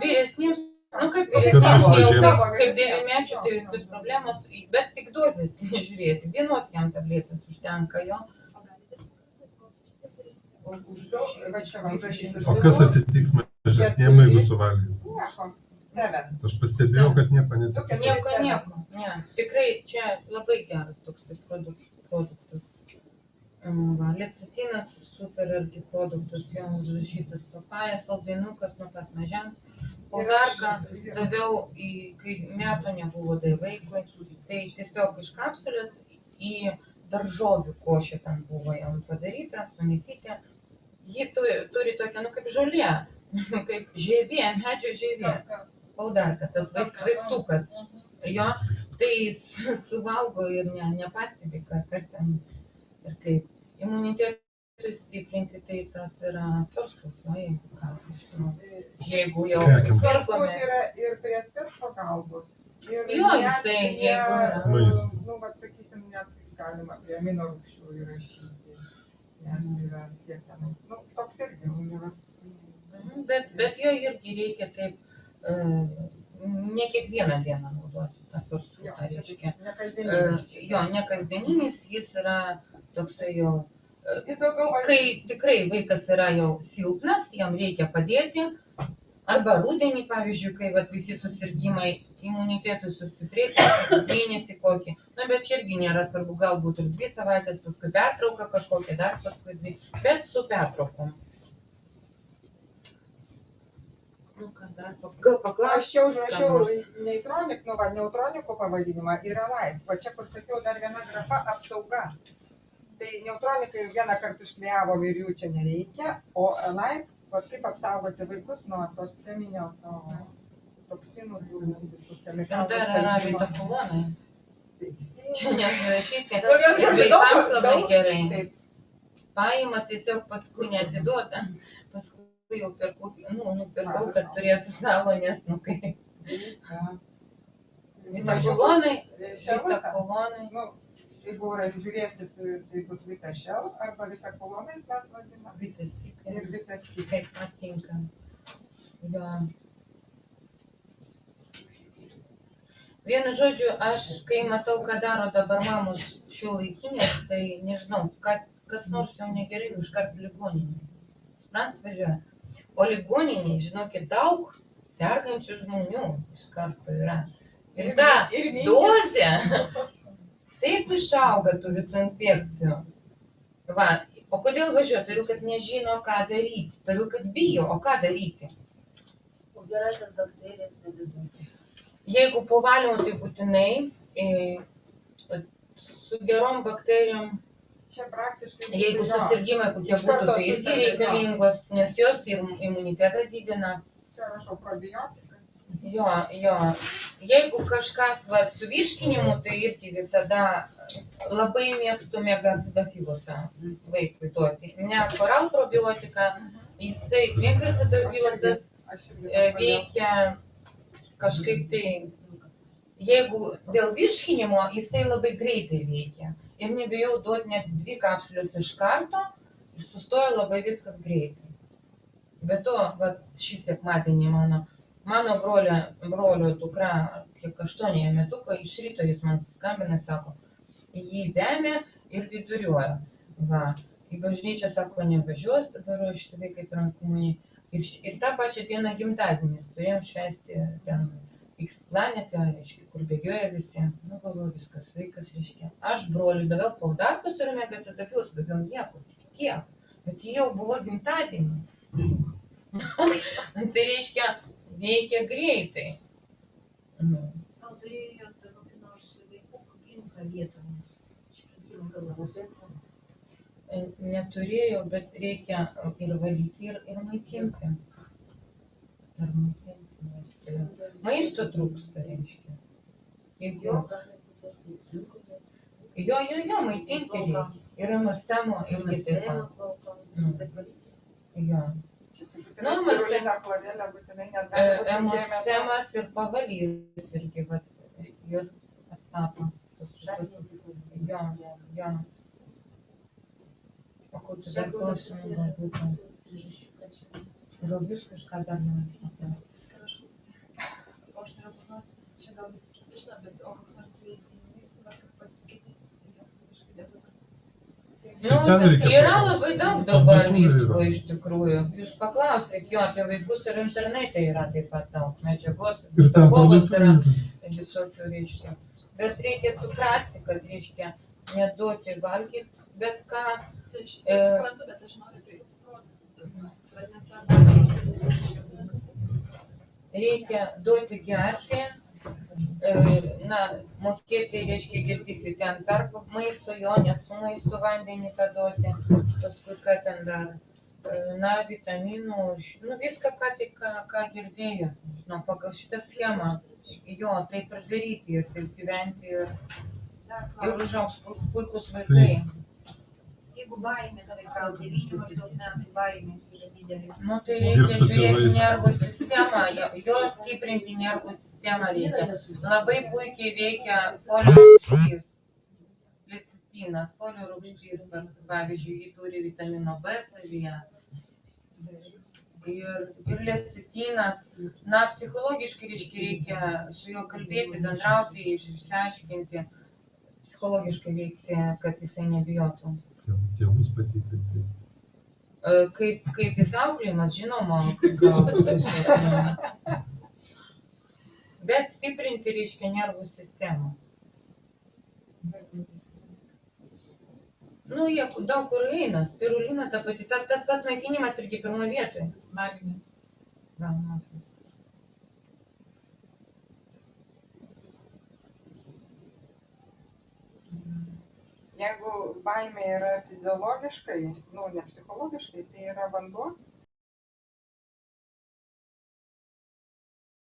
D: vyresniems, nu kaip
C: vyresniems,
D: vyresniems, jau
C: mažiems.
D: kaip 9-mečių, tai tos problemos, bet tik dozės žiūrėti, vienos jam tabletės užtenka jo.
C: O kas atsitiks mažesniem, jeigu suvalgys?
B: Nieko. 7.
C: Aš pastebėjau, kad nieko neatsitiko.
D: Nieko, ne. Tikrai čia labai geras toks produktas. Va, lecitinas, super irgi produktus, jau užrašytas papaja, saldainukas nuo pat mažens. Paudarką daviau, kai metų nebuvo tai vaikui, tai tiesiog iš kapsulės į daržovių košę ten buvo jam padaryta, sumėsytė. Ji turi tokią, nu kaip žolė, kaip žievė, medžio žievė. Paudarka, tas vaistukas, jo, tai suvalgo ir nepastebi, kas ten ir kaip. Imunitetui stiprinti, tai tas yra firstfood, jeigu jau
B: Firstfood yra ir prie spec pagalbos.
D: Jo, jisai, jeigu yra.
B: Nu, bet sakysim, net galima prie amino rūgščių įrašyti, nes yra vis tiek tenais. Nu, toks irgi universalus.
D: Bet jo irgi reikia taip, ne kiekvieną dieną naudoti tą firstfood, reiškia. Jo, ne kasdieninis, jis yra toksai jau, kai tikrai vaikas yra jau silpnas, jam reikia padėti, arba rudenį, pavyzdžiui, kai vat, visi susirgimai imunitetui sustiprėti, mėnesį kokį. Na, bet čia irgi nėra svarbu, galbūt ir 2 savaitės, paskui pertrauka kažkokia, dar paskui 2, bet su pertraukom. Nu, ką dar, gal paklausiu.
B: Aš čia užrašiau neutronikų pavadinimą ir Alive. Va čia, kur sakiau, dar viena grafa apsauga. Tai neutronikai vieną kartą išklijavo ir jų čia nereikia, o Alive, va kaip apsaugoti vaikus nuo tos cheminio toksinų,
D: Dar yra betakulonai. Čia neužrašyti.
B: Nu, vien
D: Ir
B: žodžiu,
D: vaikams
B: daug-
D: labai
B: daug-
D: gerai.
B: Taip,
D: Paima tiesiog paskui neatiduoda. Paskui jau nupirkau, kad turėtų savo, nes, nu kaip. Vitakulonai, vitakulonai.
B: nu, jeigu žiūrėsit, tai bus Vitašel arba Vitakulonais mes vadiname.
D: Vitas
B: Ir
D: tikrai.
B: Vitastik.
D: Kaip patinka. Jo. Vienu žodžiu, aš kai matau, ką daro dabar mamos šiuolaikinės, tai nežinau, kas nors jau negerai, iškart ligoninė. Suprant, važiuoja. O ligoninė, žinokit, daug sergančių žmonių iš karto yra. Ir ta dozė taip išauga tų visų infekcijų. Va, o kodėl važiuoja? Todėl, kad nežino, ką daryti. Todėl, kad bijo, o ką daryti?
E: Gerasias bakterijas vadinti.
D: Jeigu po valymo, tai būtinai su gerom bakterijom,
B: Čia praktiškai.
D: jeigu
B: jo,
D: susirgymai kokie
B: iš karto
D: būtų, tai irgi
B: susideda, jo.
D: reikalingos, nes jos ir imunitetą didina.
B: Čia rašau probiotikas.
D: Jo. Jeigu kažkas su virškinimu, tai irgi visada labai mėgstu megacidofilosą vaikui duoti. Ne koral probiotiką, jisai megacidofilosas veikia kažkaip tai, jeigu dėl virškinimo, jisai labai greitai veikia. Ir nebijau duoti net 2 kapsulės iš karto ir sustoja labai viskas greitai. Be to, šį sekmadienį mano brolio dukra, kiek 8 metuko, iš ryto jis man skambina, sako, jį vemia ir viduriuoja. Va, į bažnyčią, sako, nevažiuos, dabar ruošti vaikai pirmkomunijai. Ir tą pačią dieną gimtadienis, turėjom švęsti ten X-planetę, reiškia, kur bėgioja visi. Nu, galvoju, viskas, vaikas, reiškia. Aš broliui daviau paudarkus ir megacidofilus, daugiau nieko, tik tiek. Bet jau buvo gimtadienį. Tai reiškia, veikia greitai.
E: Gal turėjot kokį nors vaikų kliniką vietomis?
D: Neturėjau, bet reikia ir valyti, ir maitinti. Ir maitinti, nes maisto trūksta, reiškia. Jo, maitinti reikia. Ir MSM irgi taip pat. Jo. Nu, MSM ir pavalys irgi, ir atstato. Jo. O kokių dar klausimų galbūt? Gal jūs kažką dar norite?
F: O aš noriu paklausti, čia gal visi kiti žino, bet o koks nors leidinys, kaip pasiskaityti, lietuviškai dabar.
D: Nu, yra labai daug dabar visko iš tikrųjų. Jūs paklauskit jo apie vaikus ir internete yra taip pat daug medžiagos.
C: Ir tą
D: Kovos yra
C: parduotuvę.
D: visokių, reiškia. Bet reikia suprasti, kad, reiškia, neduoti valgyti, bet ką.
F: Tai aš suprantu, bet aš noriu prie jūsų produktų.
D: Reikia duoti gerti, mokėti, reiškia, girdyti ten tarp maisto, jo, nes su maisto vandenį tą duoti, paskui ką ten dar, vitaminų, viską, ką girdėjo, žinau, pagal šitą schemą, jo, taip ir daryti, ir taip gyventi, ir užaugs puikus vaikai.
E: Jeigu baimės vaikams, 9 maždaug metų baimės yra didelis.
D: Nu, tai reikia žiūrėti nervų sistemą, jo stiprinti nervų sistemą reikia. Labai puikiai veikia folio rūgštys, lecitinas, folio rūgštys, pavyzdžiui, jį turi vitamino B savyje. Ir lecitinas, psichologiškai reikia su juo kalbėti, bendrauti, išsiaiškinti, psichologiškai veikti, kad jisai nebijotų.
C: Tėvus patikrinti.
D: Kaip jis auklėjimas, žinoma, gal. Bet stiprinti reiškia nervų sistemą. Nu, jie daug kur eina, spirulina ta pati, tas pats maitinimas irgi pirmoje vietoje.
F: Magnis.
D: Gal magnis.
B: Jeigu baimė yra fiziologiškai, ne psichologiškai, tai yra vanduo,